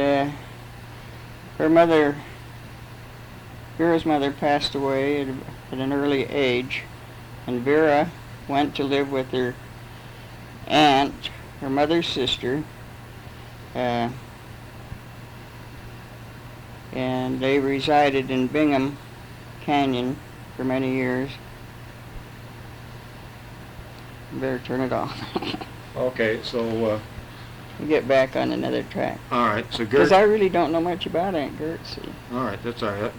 Vera's mother passed away at an early age, and Vera went to live with her aunt, her mother's sister, and they resided in Bingham Canyon for many years. Better turn it off. Okay, so We'll get back on another track. all right. So Because Gert. I really don't know much about Aunt Gert, see. All right, that's all right.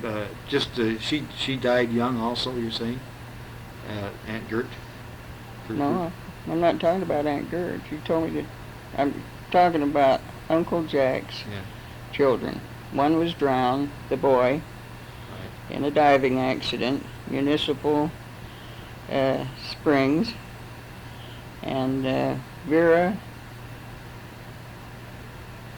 She died young, also. You're saying, Aunt Gert? No, I'm not talking about Aunt Gert. You told me that. I'm talking about Uncle Jack's Yeah. children. One was drowned, the boy, Right. in a diving accident, Municipal Springs, and Vera.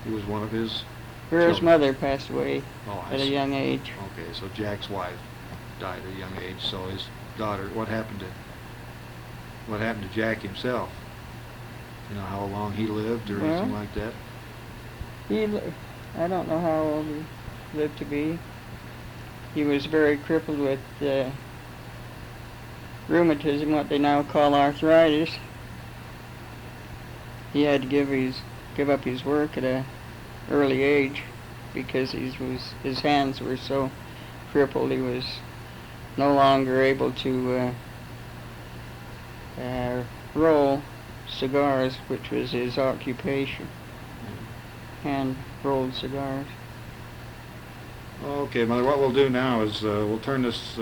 He was one of his. Vera's Children. mother passed away Oh, I at a see. young age. Okay, so Jack's wife died at a young age. So his daughter. What happened to Jack himself? You know how long he lived or Well, anything like that? I don't know how old he lived to be. He was very crippled with rheumatism, what they now call arthritis. He had to give up his work at a early age because his hands were so crippled. He was no longer able to roll cigars, which was his occupation. Hand rolled cigars. Okay, Mother, what we'll do now is we'll turn this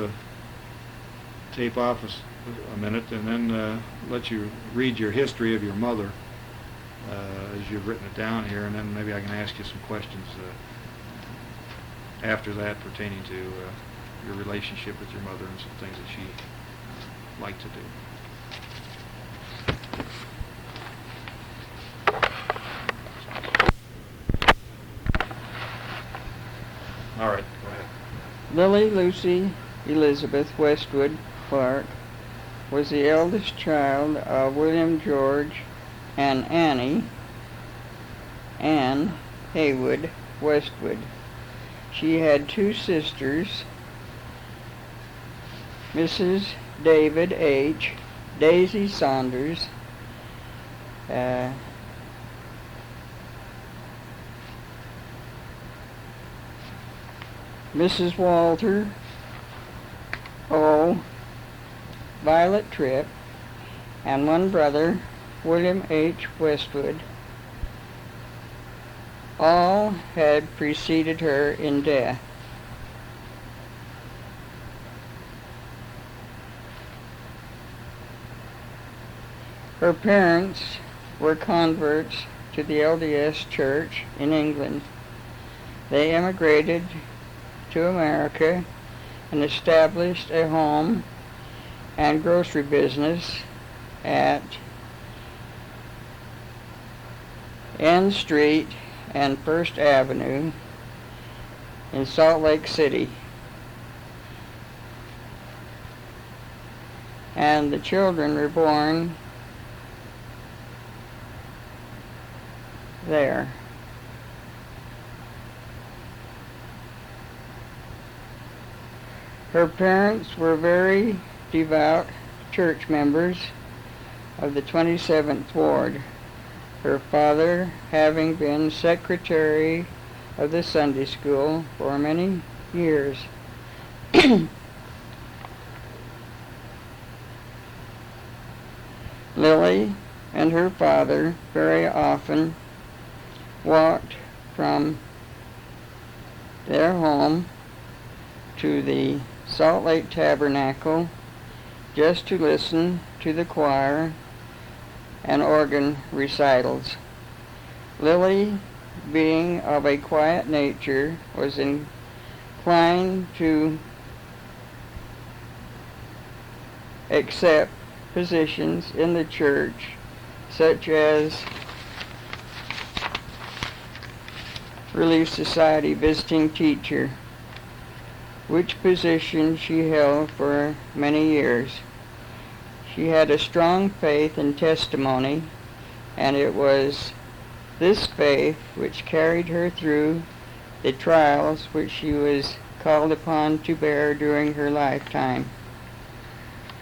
tape off a minute and then let you read your history of your mother as you've written it down here, and then maybe I can ask you some questions after that pertaining to your relationship with your mother and some things that she liked to do. All right, go ahead. Lily Lucy Elizabeth Westwood Clarke was the eldest child of William George and Anne Haywood Westwood. She had 2 sisters, Mrs. David H. Daisy Saunders, Mrs. Walter O. Violet Tripp, and one brother, William H. Westwood. All had preceded her in death. Her parents were converts to the LDS Church in England. They emigrated to America and established a home and grocery business at N Street and First Avenue in Salt Lake City. And the children were born there. Her parents were very devout church members of the 27th Ward, her father having been secretary of the Sunday school for many years. Lily and her father very often walked from their home to the Salt Lake Tabernacle just to listen to the choir and organ recitals. Lily, being of a quiet nature, was inclined to accept positions in the church, such as Relief Society visiting teacher, which position she held for many years. She had a strong faith and testimony, and it was this faith which carried her through the trials which she was called upon to bear during her lifetime.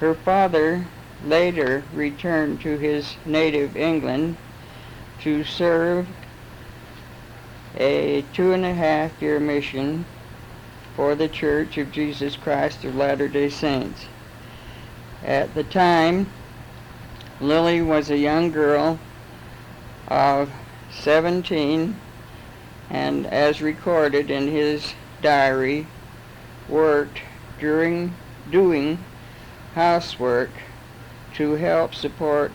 Her father later returned to his native England to serve a 2.5-year mission for the Church of Jesus Christ of Latter-day Saints. At the time, Lily was a young girl of 17, and as recorded in his diary, worked doing housework to help support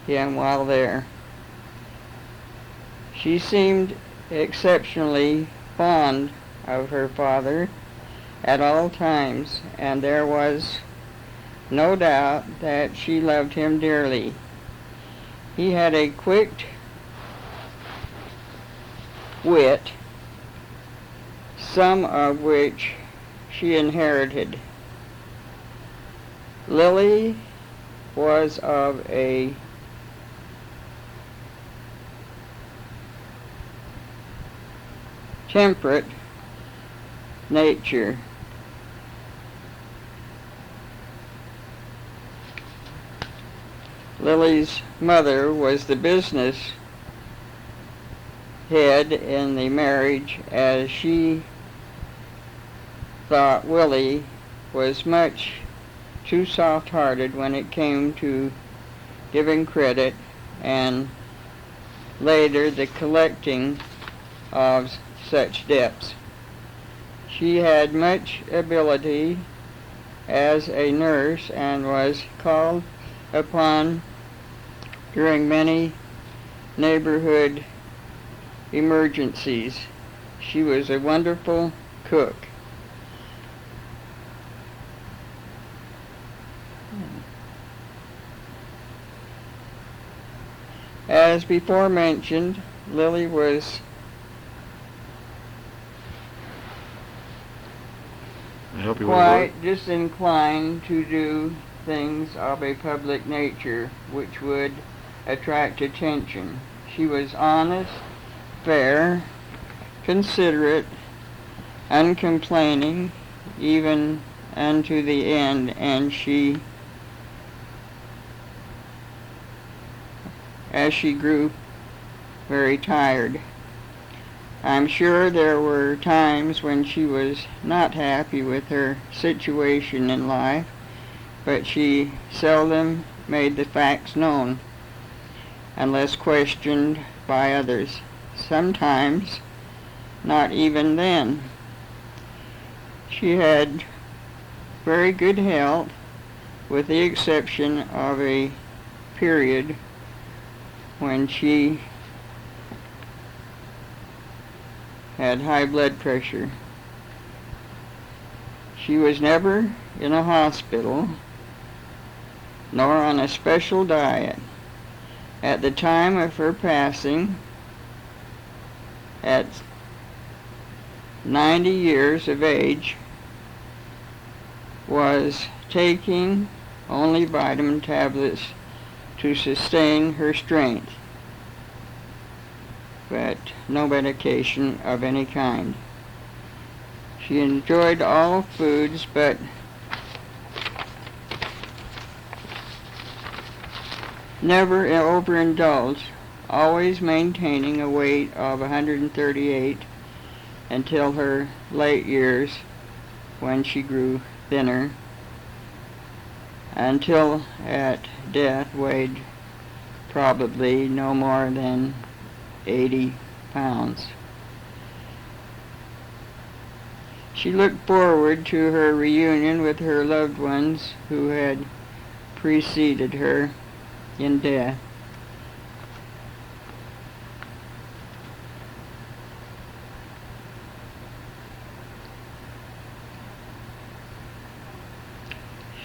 him while there. She seemed exceptionally fond of her father at all times, and there was no doubt that she loved him dearly. He had a quick wit, some of which she inherited. Lily was of a temperate nature. Lily's mother was the business head in the marriage, as she thought Willie was much too soft-hearted when it came to giving credit and later the collecting of such debts. She had much ability as a nurse and was called upon during many neighborhood emergencies. She was a wonderful cook. As before mentioned, Lily was quite disinclined to do things of a public nature which would attract attention. She was honest, fair, considerate, uncomplaining, even unto the end, and as she grew very tired. I'm sure there were times when she was not happy with her situation in life, but she seldom made the facts known unless questioned by others. Sometimes not even then. She had very good health, with the exception of a period when she had high blood pressure. She was never in a hospital nor on a special diet. At the time of her passing, at 90 years of age, was taking only vitamin tablets to sustain her strength, but no medication of any kind. She enjoyed all foods, but never overindulged, always maintaining a weight of 138 until her late years when she grew thinner, until at death weighed probably no more than 80 pounds. She looked forward to her reunion with her loved ones who had preceded her in death.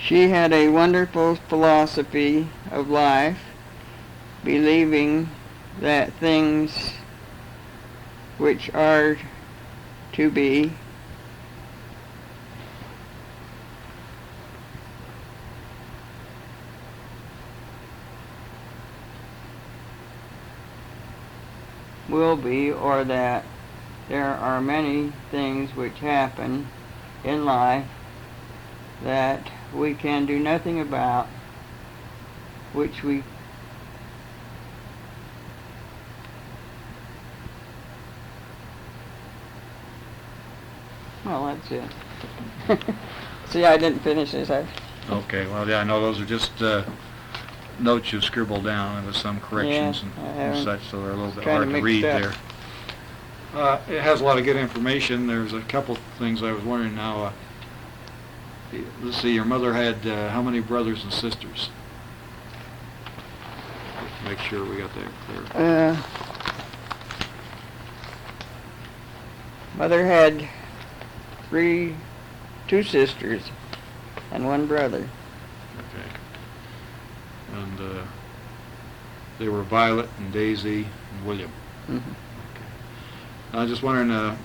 She had a wonderful philosophy of life, believing that things which are to be will be, or that there are many things which happen in life that we can do nothing about, which we well, that's it. See, I didn't finish this. Okay, well, yeah, I know those are just notes you've scribbled down, and with some corrections and such, so they're a little bit hard to read there. It has a lot of good information. There's a couple things I was wondering now. Let's see, your mother had how many brothers and sisters? Make sure we got that clear. Mother had two sisters and one brother. Okay. And they were Violet and Daisy and William. Mm-hmm. Okay. I was just wondering,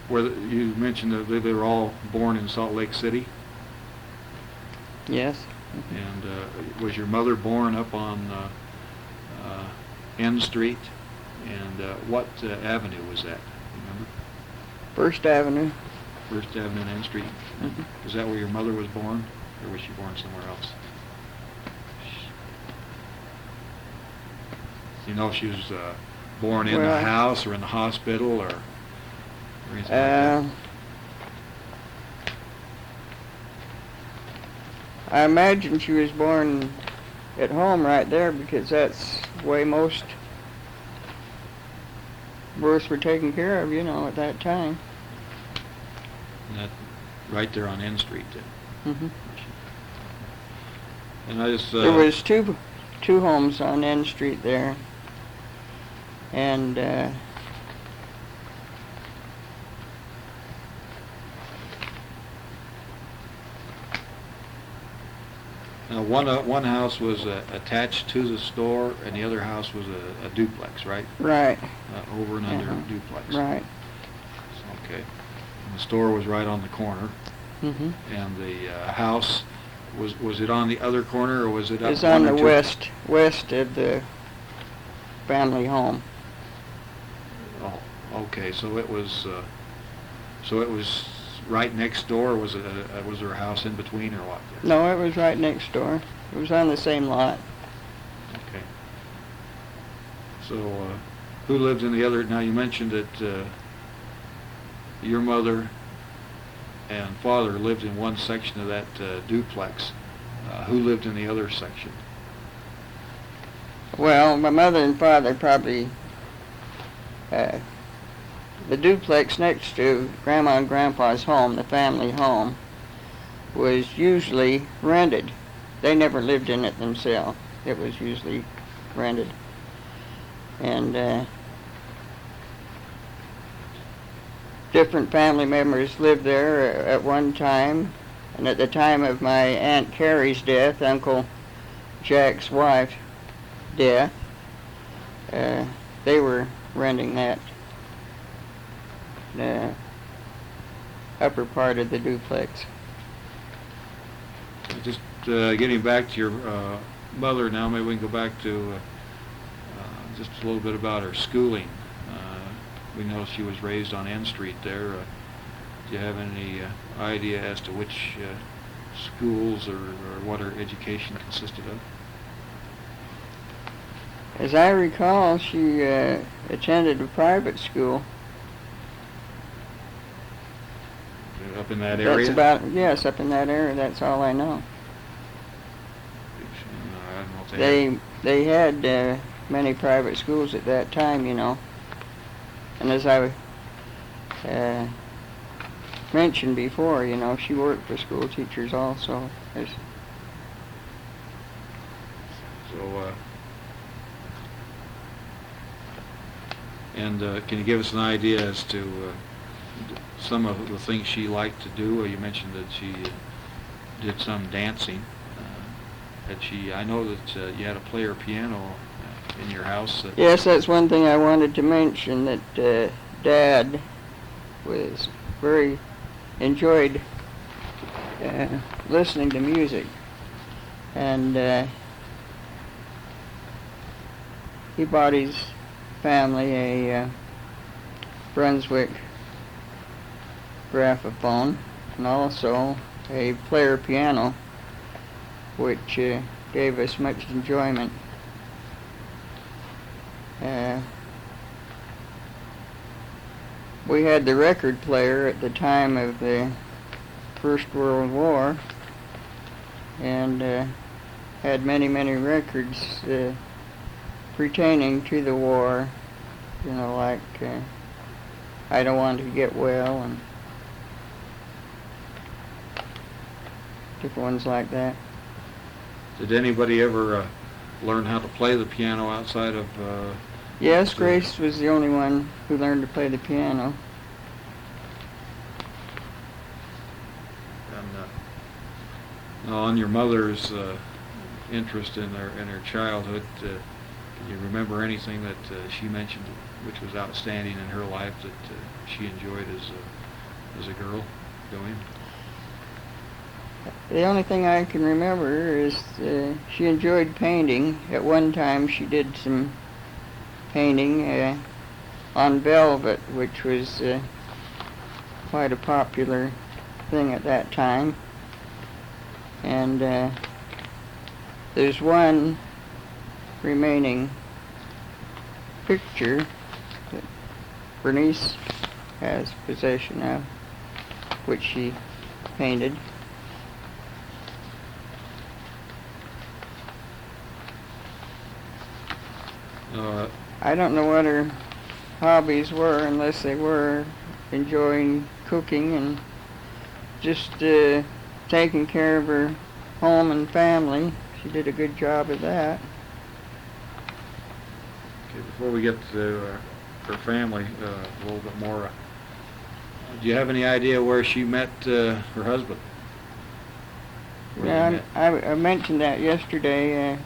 whether you mentioned that they were all born in Salt Lake City. Yes. And was your mother born up on N Street? And what avenue was that? Remember? First Avenue. First Avenue and N Street. Mm-hmm. Is that where your mother was born, or was she born somewhere else? You know, if she was born in the house or in the hospital or anything like that? I imagine she was born at home right there, because that's the way most births were taken care of, at that time. And that right there on N Street then. Mm-hmm. And I just there was two homes on N Street there, and now one house was attached to the store, and the other house was a duplex, right? Right. Over and under duplex. Right. Okay. And the store was right on the corner. Mm-hmm. And the house was it on the other corner, or was it up? It's on the west of the family home. Oh, okay. So it was right next door, or was there a house in between, or what? No, it was right next door. It was on the same lot. Okay. So who lived in the other? Now you mentioned that your mother and father lived in one section of that duplex. Who lived in the other section? Well, my mother and father probably, the duplex next to Grandma and Grandpa's home, the family home, was usually rented. They never lived in it themselves. it was usually rented. And different family members lived there at one time. And at the time of my Aunt Carrie's death, Uncle Jack's wife's death, they were renting that upper part of the duplex. Just getting back to your mother now, maybe we can go back to just a little bit about her schooling. We know she was raised on N Street there. Do you have any idea as to which schools or what her education consisted of? As I recall, she attended a private school. Up in that area? That's about, yes, up in that area. That's all I know. I don't know if They had many private schools at that time, you know. And as I mentioned before, you know, she worked for school teachers also. So, and can you give us an idea as to some of the things she liked to do? You mentioned that she did some dancing. I know that you had a player piano in your house. Yes, that's one thing I wanted to mention, that Dad was enjoyed listening to music. And he bought his family a Brunswick graphophone and also a player piano, which gave us much enjoyment. We had the record player at the time of the First World War, and had many records pertaining to the war, you know, like I Don't Want to Get Well and different ones like that. Did anybody ever learn how to play the piano outside of... Yes, Grace was the only one who learned to play the piano. And on your mother's interest in her childhood, can you remember anything that she mentioned which was outstanding in her life that she enjoyed as a girl doing? The only thing I can remember is she enjoyed painting. At one time she did some painting on velvet, which was quite a popular thing at that time. And there's one remaining picture that Bernice has possession of, which she painted. I don't know what her hobbies were, unless they were enjoying cooking and just taking care of her home and family. She did a good job of that. Okay, before we get to her family a little bit more, do you have any idea where she met her husband? Yeah, I mentioned that yesterday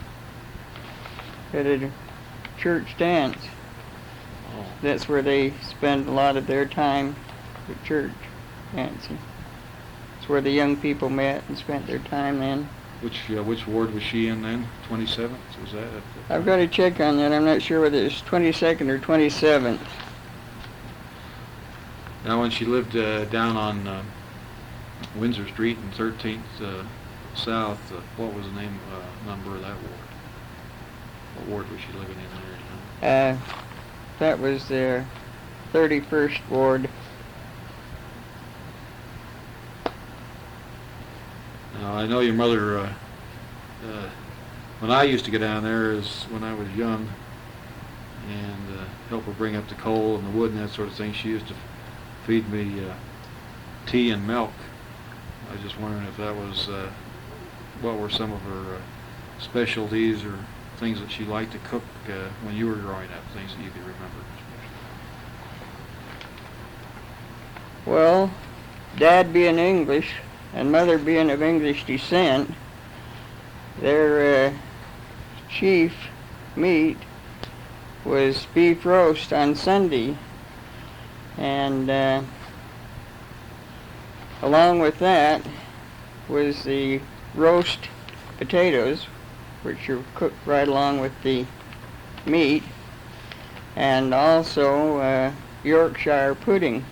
at a church dance. Oh. That's where they spend a lot of their time at church dancing. It's where the young people met and spent their time then. Which ward was she in then? 27th? Was that? I've got to check on that. I'm not sure whether it's 22nd or 27th. Now, when she lived down on Windsor Street and 13th South, what was the number of that ward? What ward was she living in there? That was their 31st ward. Now, I know your mother, when I used to go down there is when I was young and help her bring up the coal and the wood and that sort of thing. She used to feed me tea and milk. I was just wondering if that was, what were some of her specialties or things that she liked to cook when you were growing up, things that you could remember? Well, Dad being English and Mother being of English descent, their chief meat was beef roast on Sunday, and along with that was the roast potatoes, which are cooked right along with the meat, and also Yorkshire pudding.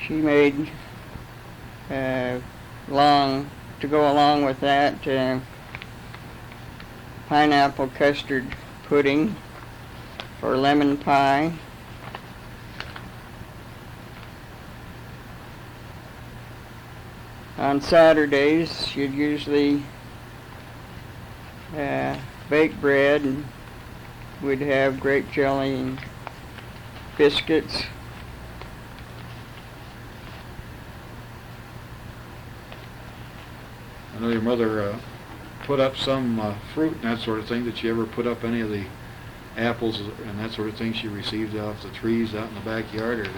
She made to go along with that pineapple custard pudding or lemon pie. On Saturdays, she'd usually bake bread, and we'd have grape jelly and biscuits. I know your mother put up some fruit and that sort of thing. Did she ever put up any of the apples and that sort of thing she received off the trees out in the backyard, or did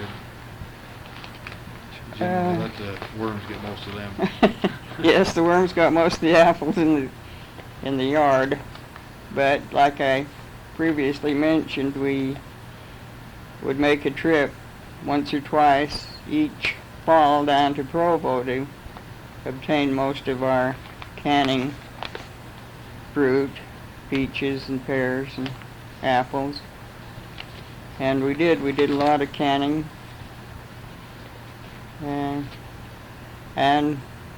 she generally let the worms get most of them? Yes, the worms got most of the apples in the yard, but like I previously mentioned, we would make a trip once or twice each fall down to Provo to obtain most of our canning fruit, peaches and pears and apples. And we did a lot of canning and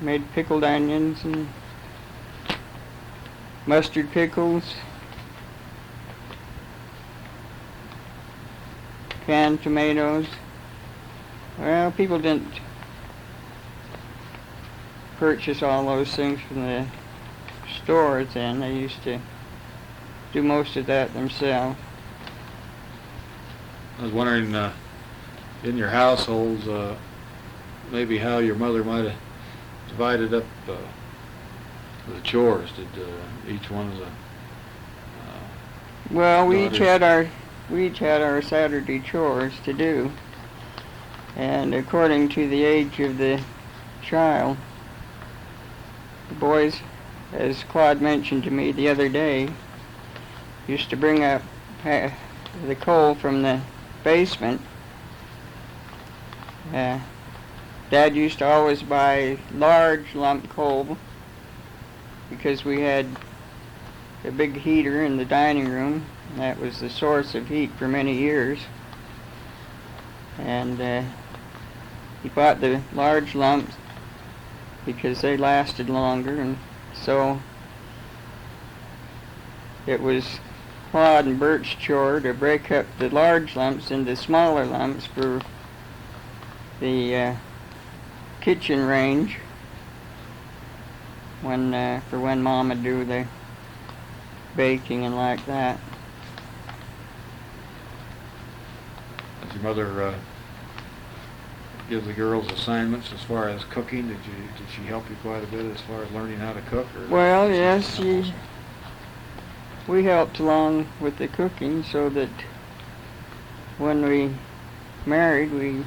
made pickled onions and mustard pickles, canned tomatoes. Well, people didn't purchase all those things from the stores then. They used to do most of that themselves. I was wondering, in your households, maybe how your mother might have divided up the chores. Did each one of the well, we each daughters- had our Saturday chores to do, and according to the age of the child, the boys, as Claude mentioned to me the other day, used to bring up the coal from the basement. Dad used to always buy large lump coal because we had a big heater in the dining room. And that was the source of heat for many years. And he bought the large lumps because they lasted longer, and so it was Claude and Bert's chore to break up the large lumps into smaller lumps for the kitchen range for when Mom would do the baking and like that. Did your mother give the girls assignments as far as cooking? Did she help you quite a bit as far as learning how to cook? Or Well, yes, we helped along with the cooking so that when we married, we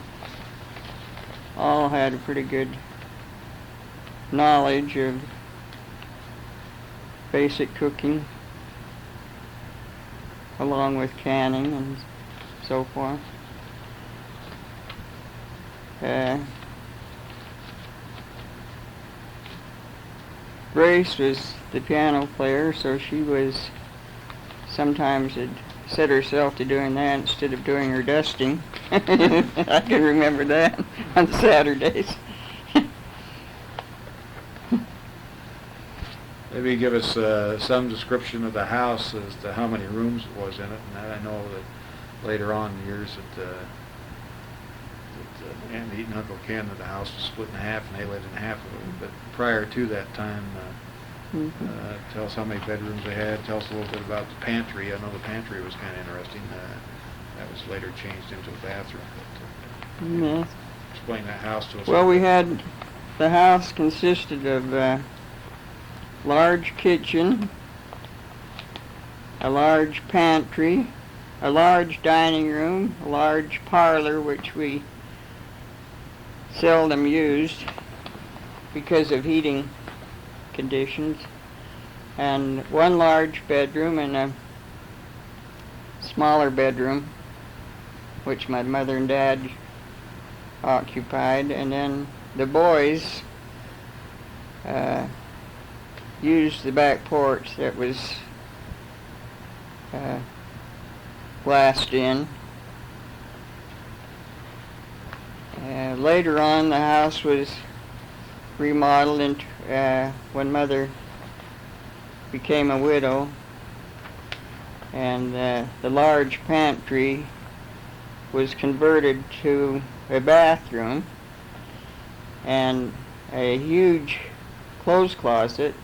all had a pretty good knowledge of basic cooking, along with canning and so forth. Grace was the piano player, so she was sometimes had set herself to doing that instead of doing her dusting. I can remember that on Saturdays. Maybe give us some description of the house as to how many rooms it was in it. And I know that later on in the years that Aunt Pete and Uncle Ken, that the house was split in half and they lived in half of it. But prior to that time, tell us how many bedrooms they had. Tell us a little bit about the pantry. I know the pantry was kind of interesting. That was later changed into a bathroom. But, Yes. explain that house to us. Well, we had the house consisted of a large kitchen, a large pantry, a large dining room, a large parlor, which we seldom used because of heating conditions, and one large bedroom and a smaller bedroom, which my mother and dad occupied, and then the boys used the back porch that was glassed in. Later on, the house was remodeled into, when Mother became a widow, and the large pantry was converted to a bathroom, and a huge clothes closet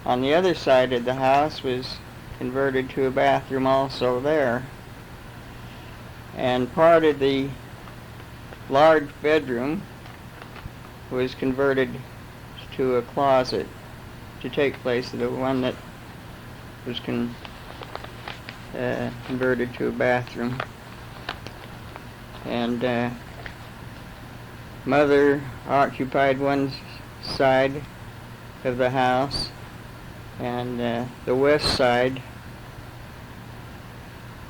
on the other side of the house was converted to a bathroom also there. And part of the large bedroom was converted to a closet to take place of the one that was converted to a bathroom. And Mother occupied one side of the house, and the west side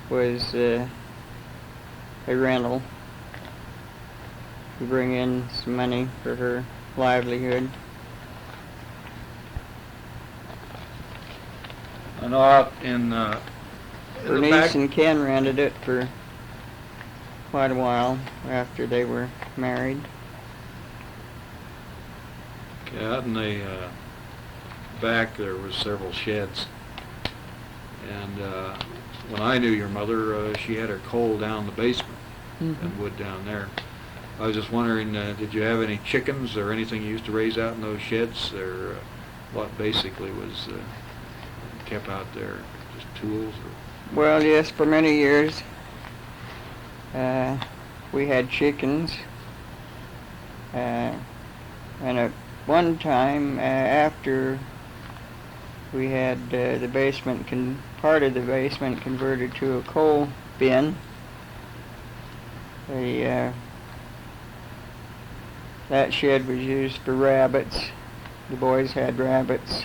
was a rental to bring in some money for her livelihood. I know out in the Bernice back, and Ken rented it for quite a while after they were married. out in the back there was several sheds, and when I knew your mother, she had her coal down the basement and wood down there. I was just wondering, did you have any chickens or anything you used to raise out in those sheds, or what basically was kept out there? Just tools? Or? Well, yes, for many years we had chickens, and at one time after we had the basement, part of the basement converted to a coal bin, that shed was used for rabbits. The boys had rabbits,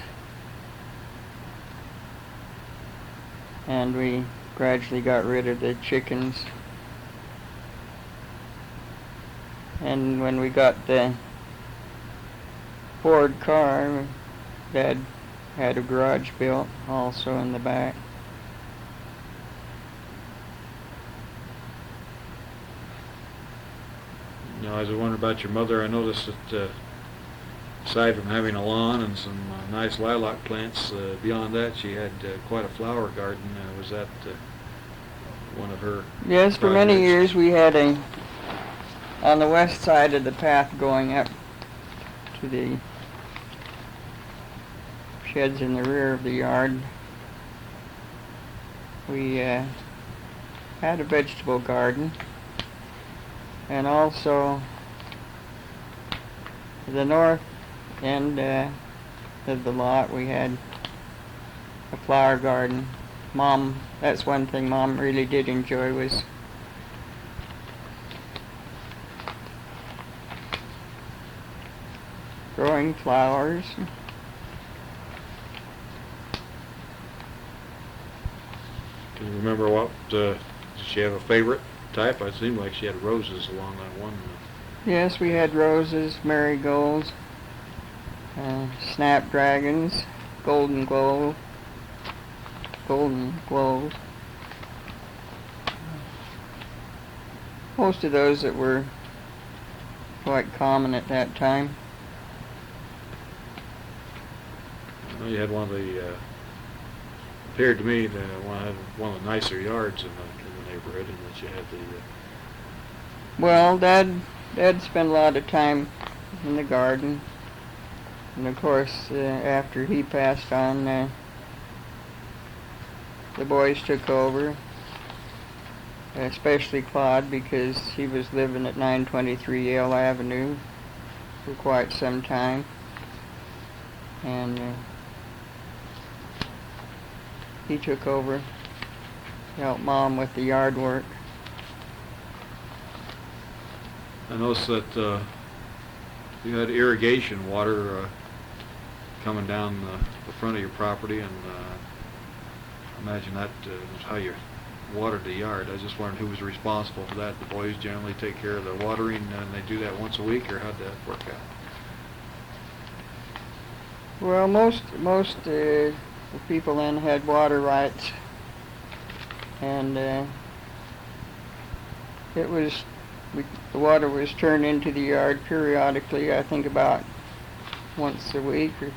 and we gradually got rid of the chickens. And when we got the Ford car, Dad had a garage built also in the back. No, I was wondering about your mother. I noticed that aside from having a lawn and some nice lilac plants, beyond that she had quite a flower garden. Was that one of her Yes, for many projects? years we had on the west side of the path going up to the sheds in the rear of the yard, we had a vegetable garden, and also the north end of the lot we had a flower garden. That's one thing Mom really did enjoy, was growing flowers. Can you remember what, did she have a favorite type? It seemed like she had roses along that one. Yes, we had roses, marigolds, snapdragons, golden glows. Most of those that were quite common at that time. I know you had one of the, appeared to me, one of the nicer yards in the neighborhood, and that you had the... Well, Dad spent a lot of time in the garden, and of course, after he passed on, the boys took over, especially Claude, because he was living at 923 Yale Avenue, for quite some time. And he took over to help Mom with the yard work. I noticed that you had irrigation water coming down the front of your property, and I imagine that is how you watered the yard. I was just wondering who was responsible for that. The boys generally take care of the watering, and they do that once a week, or how'd that work out? Well, most the people then had water rights, and the water was turned into the yard periodically. I think about once a week, or,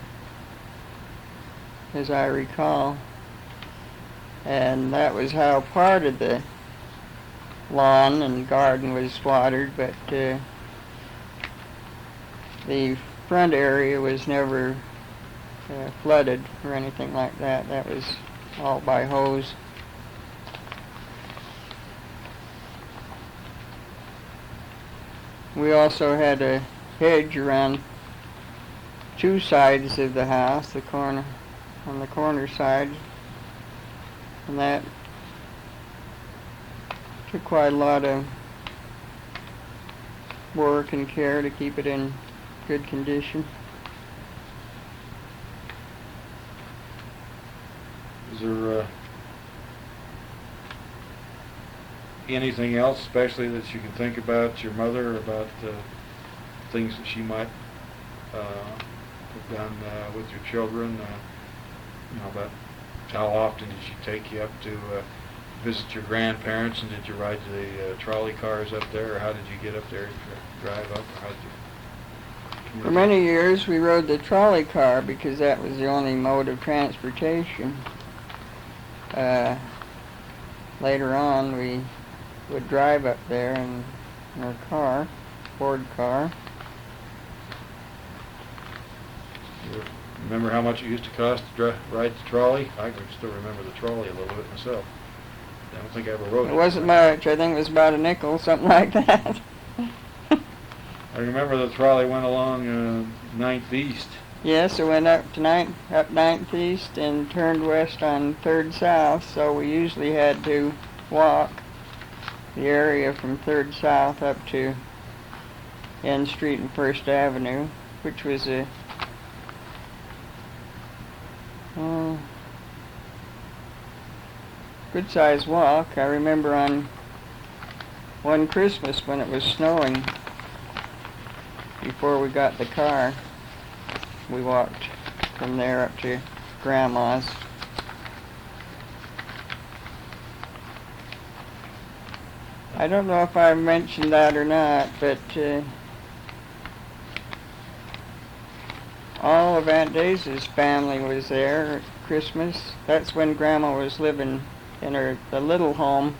as I recall. And that was how part of the lawn and garden was watered, but the front area was never flooded or anything like that. That was all by hose. We also had a hedge around two sides of the house, on the corner side, and that took quite a lot of work and care to keep it in good condition. Is there anything else, especially that you can think about your mother, about things that she might have done with your children? About how often did she take you up to visit your grandparents, and did you ride the trolley cars up there, or how did you get up there to drive up, or how did you? For many years we rode the trolley car because that was the only mode of transportation. Later on we would drive up there in our car, Ford car. Remember how much it used to cost to ride the trolley? I can still remember the trolley a little bit myself. I don't think I ever rode it. It wasn't much. I think it was about a nickel, something like that. I remember the trolley went along 9th East. Yes, it went up 9th East and turned west on 3rd South, so we usually had to walk the area from 3rd South up to N Street and 1st Avenue, which was a good-sized walk. I remember on one Christmas when it was snowing, before we got the car, we walked from there up to Grandma's. I don't know if I mentioned that or not, but all of Aunt Daisy's family was there at Christmas. That's when Grandma was living in the little home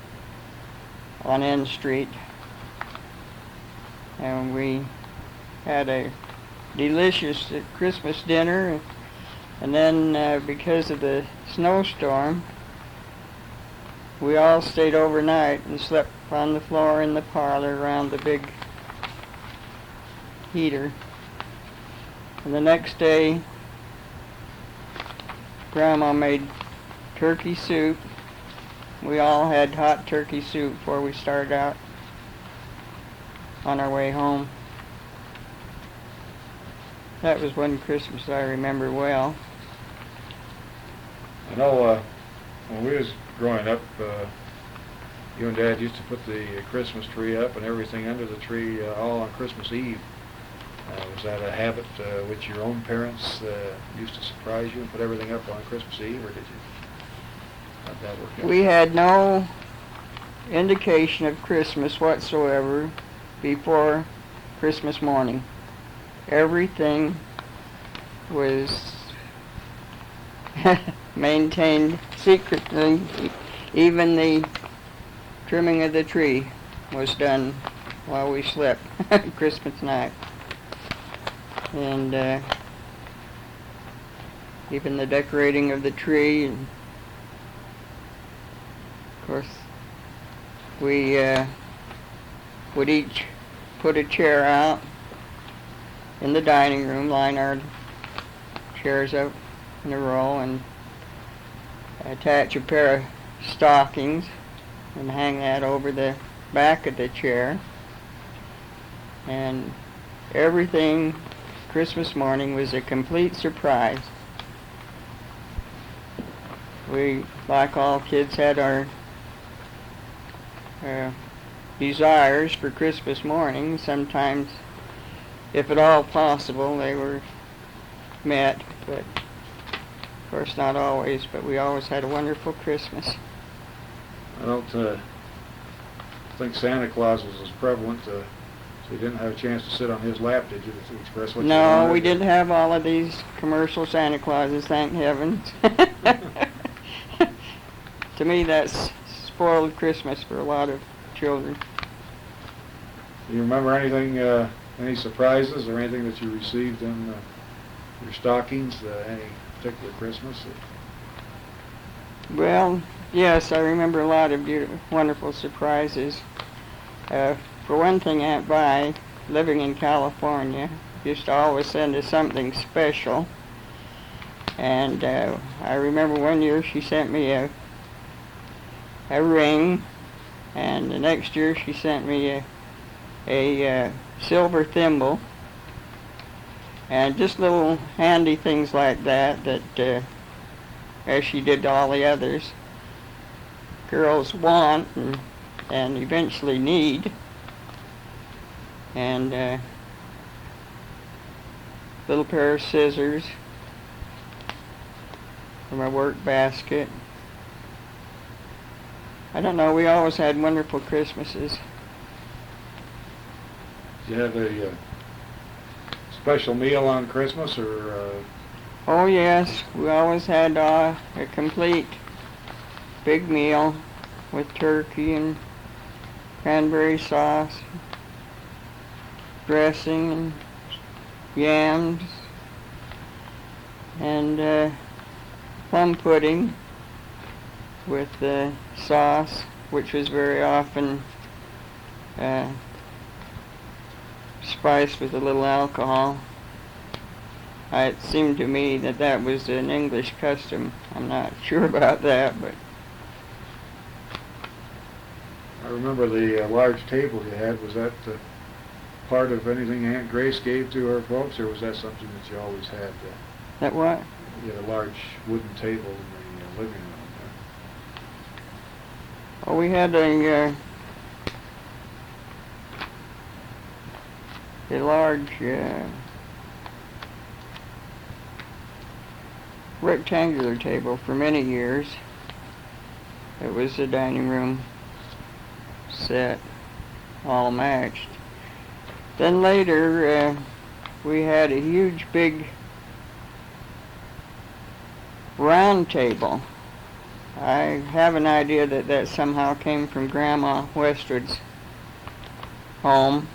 on N Street. And we had a delicious Christmas dinner, and then because of the snowstorm, we all stayed overnight and slept on the floor in the parlor around the big heater. And the next day, Grandma made turkey soup. We all had hot turkey soup before we started out on our way home. That was one Christmas I remember well. I know when we was growing up, you and Dad used to put the Christmas tree up and everything under the tree all on Christmas Eve. Was that a habit which your own parents used to surprise you and put everything up on Christmas Eve, or did you? How'd that work out? We had no indication of Christmas whatsoever before Christmas morning. Everything was maintained secretly. Even the trimming of the tree was done while we slept Christmas night. And even the decorating of the tree. And of course, we would each put a chair out in the dining room, line our chairs up in a row, and attach a pair of stockings and hang that over the back of the chair. And everything Christmas morning was a complete surprise. We, like all kids, had our desires for Christmas morning. Sometimes, if at all possible, they were met, but of course not always, but we always had a wonderful Christmas. I don't think Santa Claus was as prevalent, so you didn't have a chance to sit on his lap, did you, to express what you No, wanted? we didn't have all of these commercial Santa Clauses, thank heavens. To me, that's spoiled Christmas for a lot of children. Do you remember anything, any surprises or anything that you received in your stockings, any particular Christmas? Well, yes, I remember a lot of wonderful surprises. For one thing, Aunt Vi, living in California, used to always send us something special. And I remember one year she sent me a ring, and the next year she sent me a silver thimble, and just little handy things like that, as she did to all the others, girls want and eventually need. And little pair of scissors for my work basket. I don't know, we always had wonderful Christmases. Did you have a special meal on Christmas, or? Oh yes, we always had a complete big meal with turkey and cranberry sauce, dressing, and yams, and plum pudding with sauce, which was very often spiced with a little alcohol. It seemed to me that that was an English custom. I'm not sure about that, but I remember the large table you had. Was that part of anything Aunt Grace gave to her folks, or was that something that you always had? that what? You had a large wooden table in the living room. Oh, we had a large rectangular table for many years. It was a dining room set, all matched. Then later, we had a huge, big round table. I have an idea that that somehow came from Grandma Westwood's home.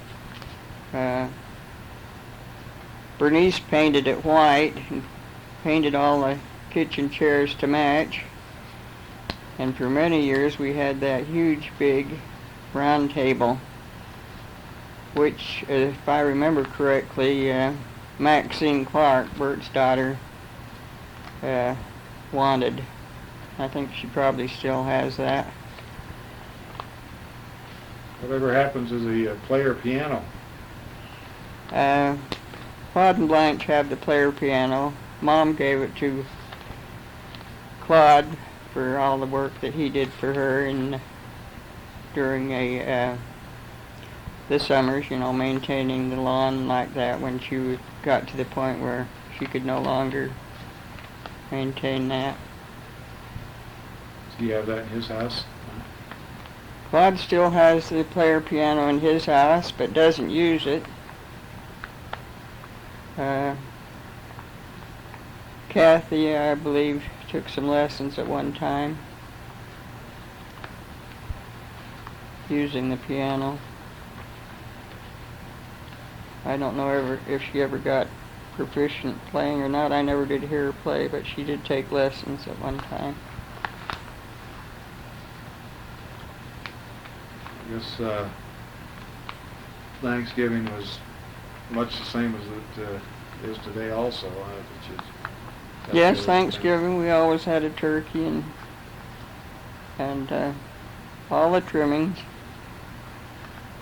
Bernice painted it white and painted all the kitchen chairs to match. And for many years we had that huge, big round table, which, if I remember correctly, Maxine Clarke, Bert's daughter, wanted. I think she probably still has that. Whatever happens to the player piano? Claude and Blanche have the player piano. Mom gave it to Claude for all the work that he did for her during the summers, you know, maintaining the lawn like that when she got to the point where she could no longer maintain that. Do you have that in his house? Claude still has the player piano in his house, but doesn't use it. Kathy, I believe, took some lessons at one time using the piano. I don't know if she ever got proficient playing or not. I never did hear her play, but she did take lessons at one time. I guess Thanksgiving was much the same as it is today also, that you got Yes, together? Thanksgiving we always had a turkey and all the trimmings. In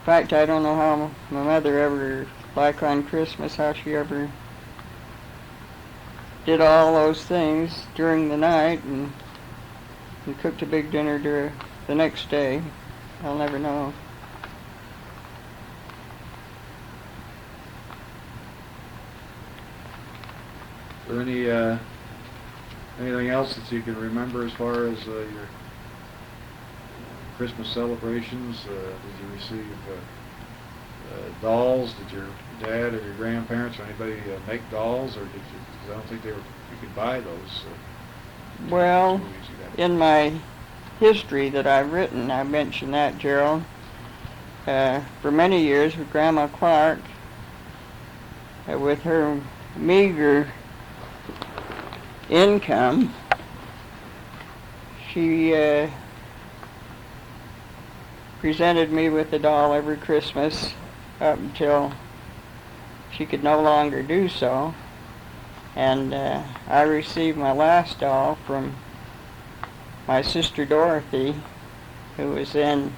fact, I don't know how my mother ever, like on Christmas, how she ever did all those things during the night and cooked a big dinner the next day. I'll never know. Is there anything else that you can remember as far as your Christmas celebrations? Did you receive dolls? Did your dad or your grandparents or anybody make dolls, or did you? Because I don't think you could buy those. Well, so easy that- in my history that I've written, I mentioned that, Gerald. For many years with Grandma Clarke, with her meager income, she presented me with a doll every Christmas up until she could no longer do so. And I received my last doll from my sister Dorothy, who was then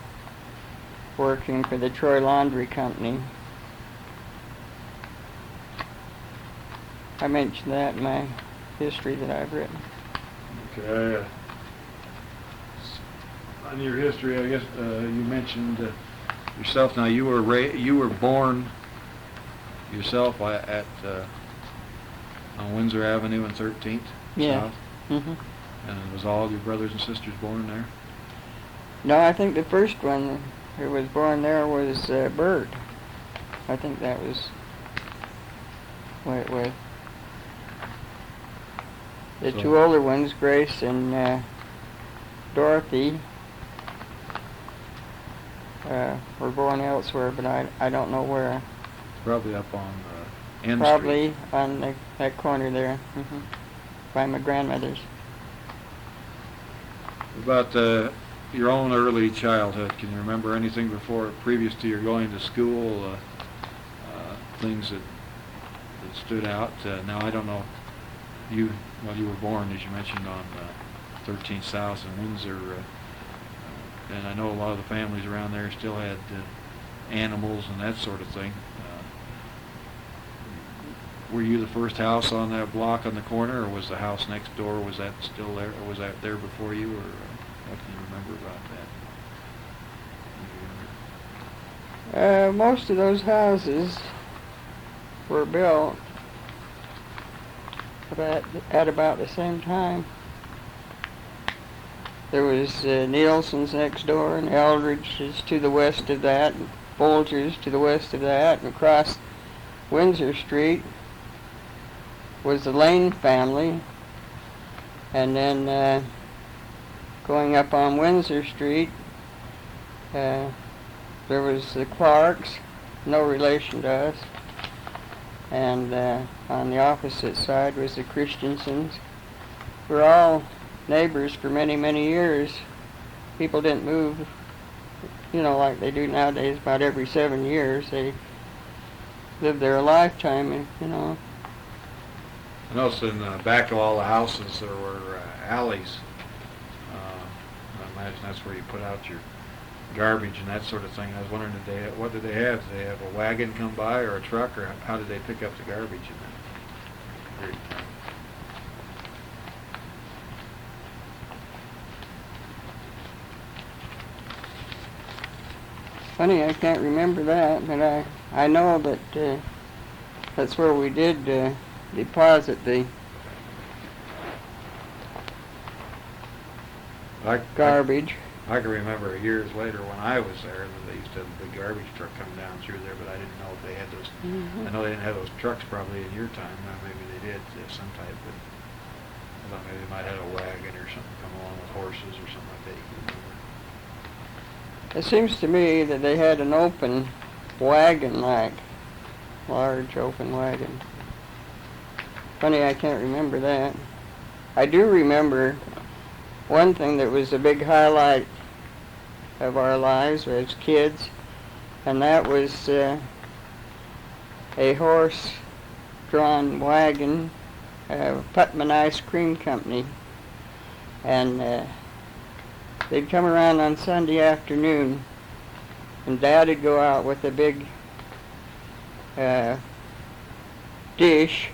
working for the Troy Laundry Company. I mentioned that in my history that I've written. Okay. On your history, I guess you mentioned yourself. Now you were born yourself at on Windsor Avenue and 13th Yeah. South, Mm-hmm. and was all your brothers and sisters born there? No, I think the first one who was born there was Bert. I think that was with the So- two older ones, Grace and Dorothy, were born elsewhere, but I don't know where. Probably up on N Probably Street. on that corner there, by my grandmother's. About your own early childhood, can you remember anything previous to your going to school, things that stood out? Now, I don't know, you were born, as you mentioned, on 13th South in Windsor, and I know a lot of the families around there still had animals and that sort of thing. Were you the first house on that block on the corner, or was the house next door, was that still there, or was that there before you, or what can you remember about that? Most of those houses were built at about the same time. There was Nielsen's next door, and Eldridge's to the west of that, and Folger's to the west of that, and across Windsor Street was the Lane family, and then going up on Windsor Street, there was the Clarkes, no relation to us, and on the opposite side was the Christiansens. We're all neighbors for many, many years. People didn't move, like they do nowadays about every 7 years. They lived there a lifetime, I noticed in the back of all the houses there were alleys. I imagine that's where you put out your garbage and that sort of thing. I was wondering, what did they have? Did they have a wagon come by or a truck, or how did they pick up the garbage in that period of time? Funny, I can't remember that, but I know that that's where we did deposit the garbage. I can remember years later when I was there that they used to have a big garbage truck come down through there, but I didn't know if they had those. I know they didn't have those trucks probably in your time. Maybe they did some type, but I thought maybe they might have a wagon or something come along with horses or something like that. You can remember. It seems to me that they had an open wagon, like large open wagon. Funny, I can't remember that. I do remember one thing that was a big highlight of our lives as kids, and that was a horse-drawn wagon, Putman Ice Cream Company, and they'd come around on Sunday afternoon, and Dad would go out with a big dish,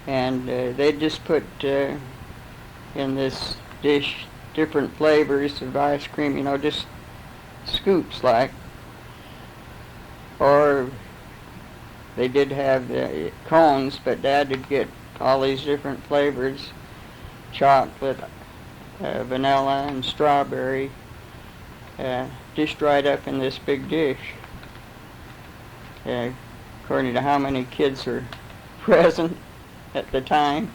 and they'd just put in this dish different flavors of ice cream, you know, just scoops like. Or they did have the cones, but Dad would get all these different flavors, chocolate, vanilla, and strawberry, dished right up in this big dish. According to how many kids were present at the time.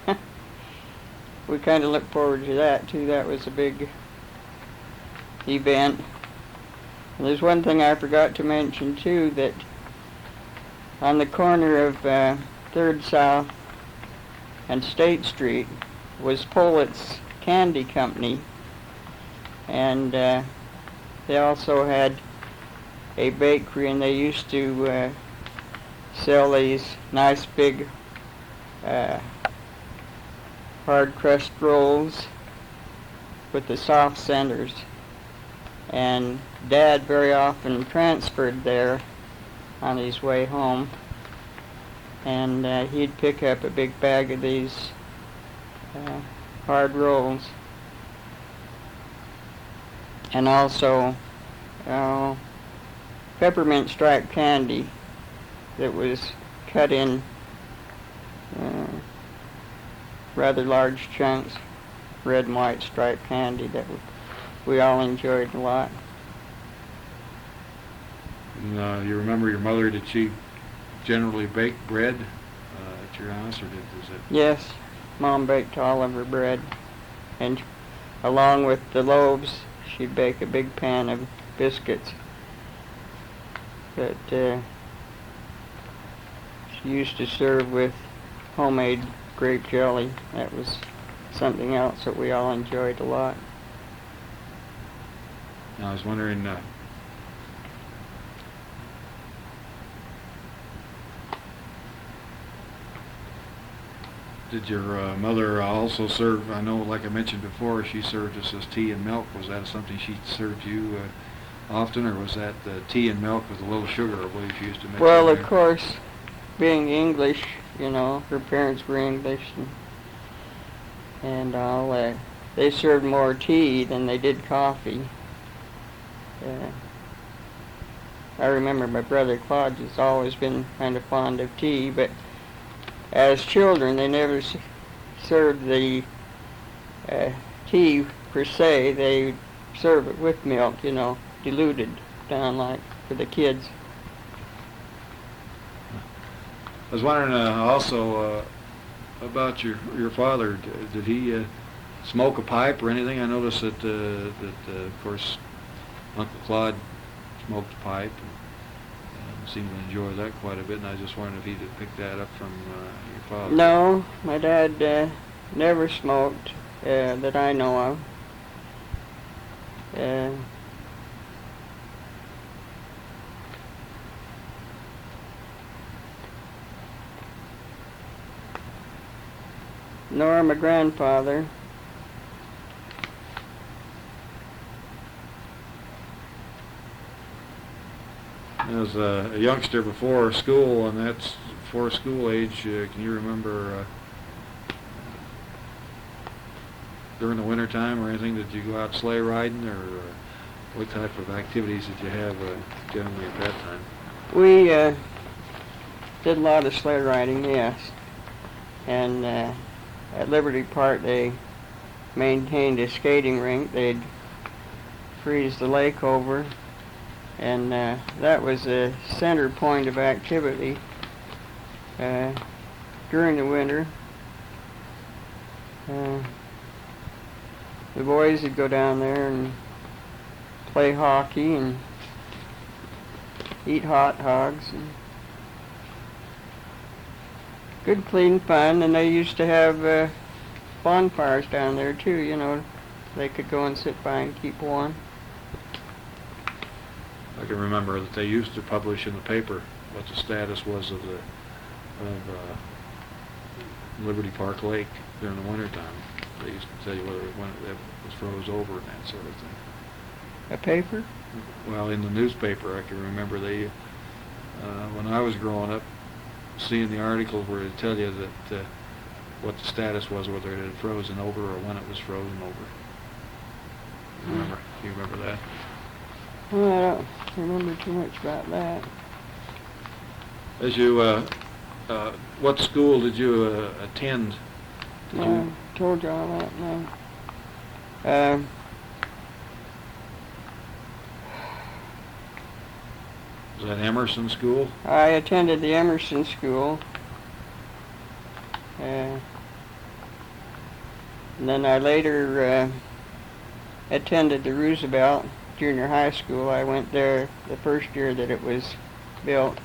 We kind of looked forward to that too. That was a big event. And there's one thing I forgot to mention too, that on the corner of 3rd South and State Street was Pollitt's Candy Company, and they also had a bakery, and they used to sell these nice big hard crust rolls with the soft centers, and Dad very often transferred there on his way home, and he'd pick up a big bag of these hard rolls, and also peppermint striped candy that was cut in rather large chunks, red and white striped candy that we all enjoyed a lot. And, you remember your mother, did she generally bake bread at your house, or was it? Yes, Mom baked all of her bread, and along with the loaves, she'd bake a big pan of biscuits that she used to serve with homemade grape jelly. That was something else that we all enjoyed a lot. I was wondering, did your mother also serve, I know like I mentioned before, she served us as tea and milk. Was that something she served you often, or was that tea and milk with a little sugar, I believe she used to make? Well, of course, being English, you know, her parents were English, and all, they served more tea than they did coffee. I remember my brother Claude has always been kind of fond of tea, but as children they never served the tea per se. They serve it with milk, you know, diluted down like for the kids. I was wondering also about your father. Did he smoke a pipe or anything? I noticed that of course Uncle Claude smoked a pipe and seemed to enjoy that quite a bit, and I just wondered if he had picked that up from your father. No, my dad never smoked that I know of. Nor my grandfather. I was a youngster before school, and that's before school age. Can you remember during the winter time or anything, did you go out sleigh riding, or what type of activities did you have generally at that time? We did a lot of sleigh riding, yes. And at Liberty Park they maintained a skating rink. They'd freeze the lake over, and that was a center point of activity during the winter. The boys would go down there and play hockey and eat hot dogs. And good clean fun, and they used to have bonfires down there too, you know. They could go and sit by and keep warm. I can remember that they used to publish in the paper what the status was of Liberty Park Lake during the wintertime. They used to tell you whether it was froze over and that sort of thing. A paper? Well, in the newspaper, I can remember they, when I was growing up, seeing the articles where they tell you that what the status was, whether it had frozen over or when it was frozen over. Do you remember that? Well, I don't remember too much about that. As you, what school did you attend? I told you all that now. Was that Emerson School? I attended the Emerson School. And then I later attended the Roosevelt Junior High School. I went there the first year that it was built.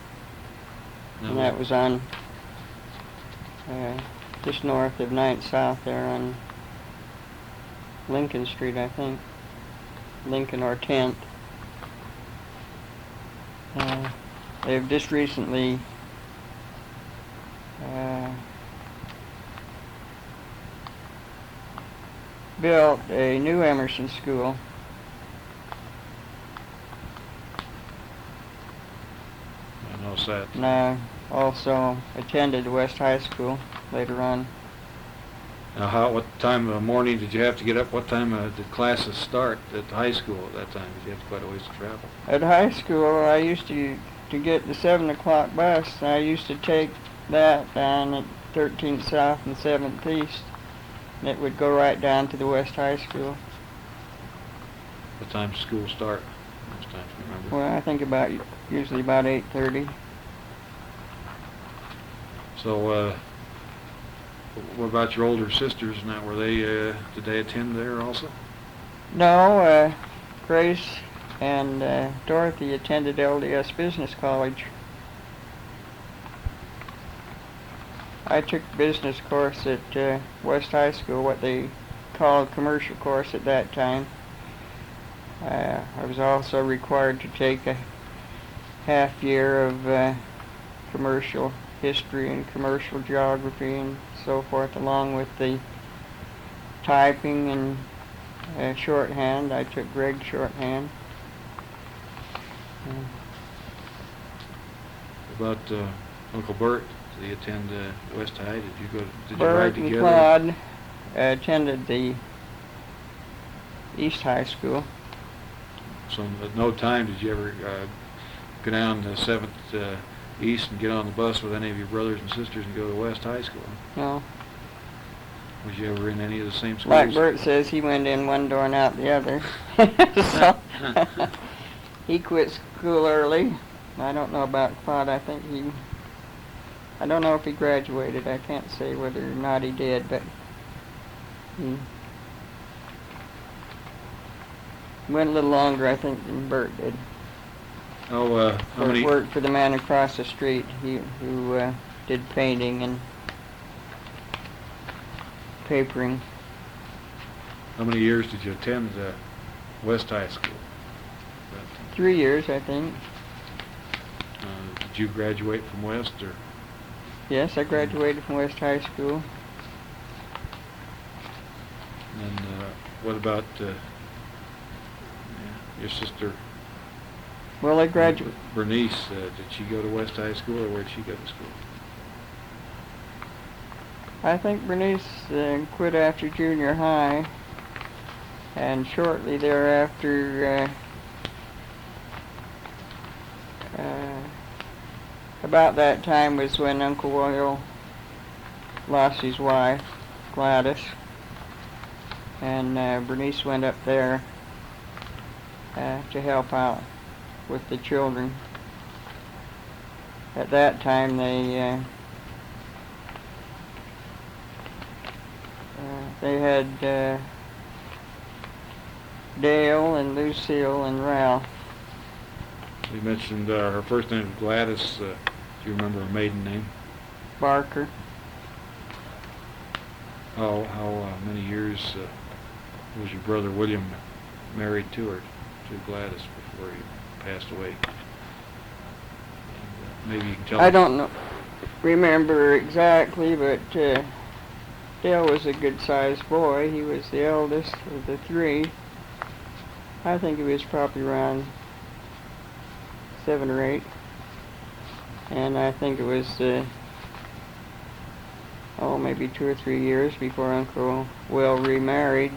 No. And that was on just north of 9th South there on Lincoln Street, I think. Lincoln or 10th. They've just recently built a new Emerson School. I noticed that. And I also attended West High School later on. Now, what time of the morning did you have to get up? What time did classes start at the high school at that time? Did you have quite a ways to travel? At high school, I used to get the 7 o'clock bus. I used to take that down at 13th South and 7th East. And it would go right down to the West High School. What time did school start? Most times, remember? Well, I think usually about 8:30. So, what about your older sisters? Now, did they attend there also? No, Grace and Dorothy attended LDS Business College. I took a business course at West High School, what they called commercial course at that time. I was also required to take a half year of commercial history and commercial geography and so forth, along with the typing and shorthand. I took Greg's shorthand. About Uncle Bert? Did he attend West High? Did you ride Bert together? and Claude attended the East High School. So at no time did you ever go down to 7th East and get on the bus with any of your brothers and sisters and go to West High School? No. Was you ever in any of the same schools? Like Bert says, he went in one door and out the other. So he quit school early. I don't know about Claude. I don't know if he graduated. I can't say whether or not he did, but he went a little longer, I think, than Bert did. Oh, how many? Worked for the man across the street who did painting and papering. How many years did you attend West High School? 3 years, I think. Did you graduate from West, or? Yes, I graduated from West High School. And what about your sister? Well, I graduated. Bernice, did she go to West High School, or where did she go to school? I think Bernice quit after junior high, and shortly thereafter, about that time was when Uncle Will lost his wife, Gladys, and Bernice went up there to help out with the children. At that time, they had Dale and Lucille and Ralph. You mentioned her first name was Gladys. Do you remember her maiden name? Barker. How many years was your brother William married to her, to Gladys, before he passed away? maybe you can tell I us? don't remember exactly, but Dale was a good-sized boy. He was the eldest of the three. I think he was probably around 7 or 8. And I think it was, maybe 2 or 3 years before Uncle Will remarried.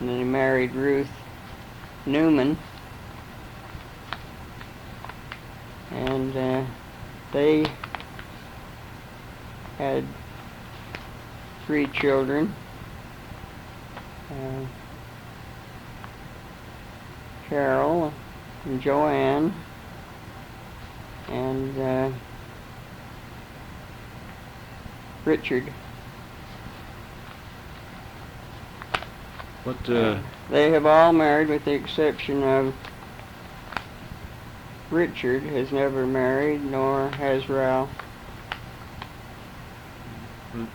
And then he married Ruth Newman. And they had 3 children. Carol and Joanne and Richard. What, They have all married with the exception of Richard has never married, nor has Ralph.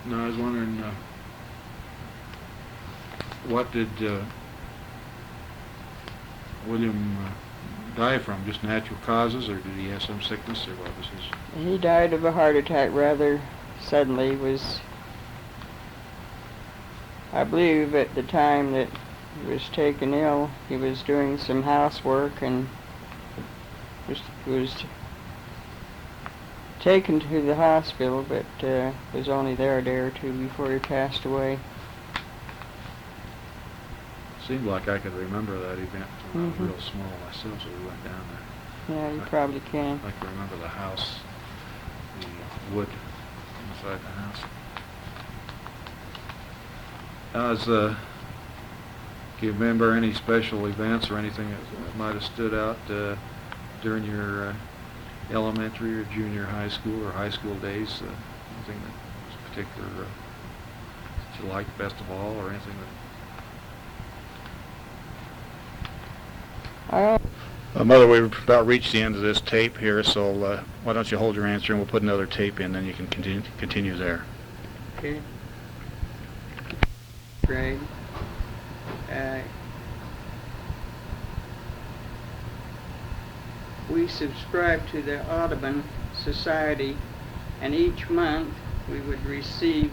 no, I was wondering, what did William die from? Just natural causes, or did he have some sickness, or what was his? He died of a heart attack rather suddenly. I believe at the time that he was taken ill, he was doing some housework and was taken to the hospital, but was only there a day or two before he passed away. Seemed like I could remember that event when I was Mhm. real small myself, so we went down there. Yeah, you probably can. I can remember the house, the wood inside the house. Do you remember any special events or anything that might have stood out during your elementary or junior high school or high school days? Anything that was particular that you liked best of all, or anything that... Mother, we've about reached the end of this tape here, so why don't you hold your answer and we'll put another tape in, then you can continue there. Okay. Greg. We subscribe to the Audubon Society, and each month we would receive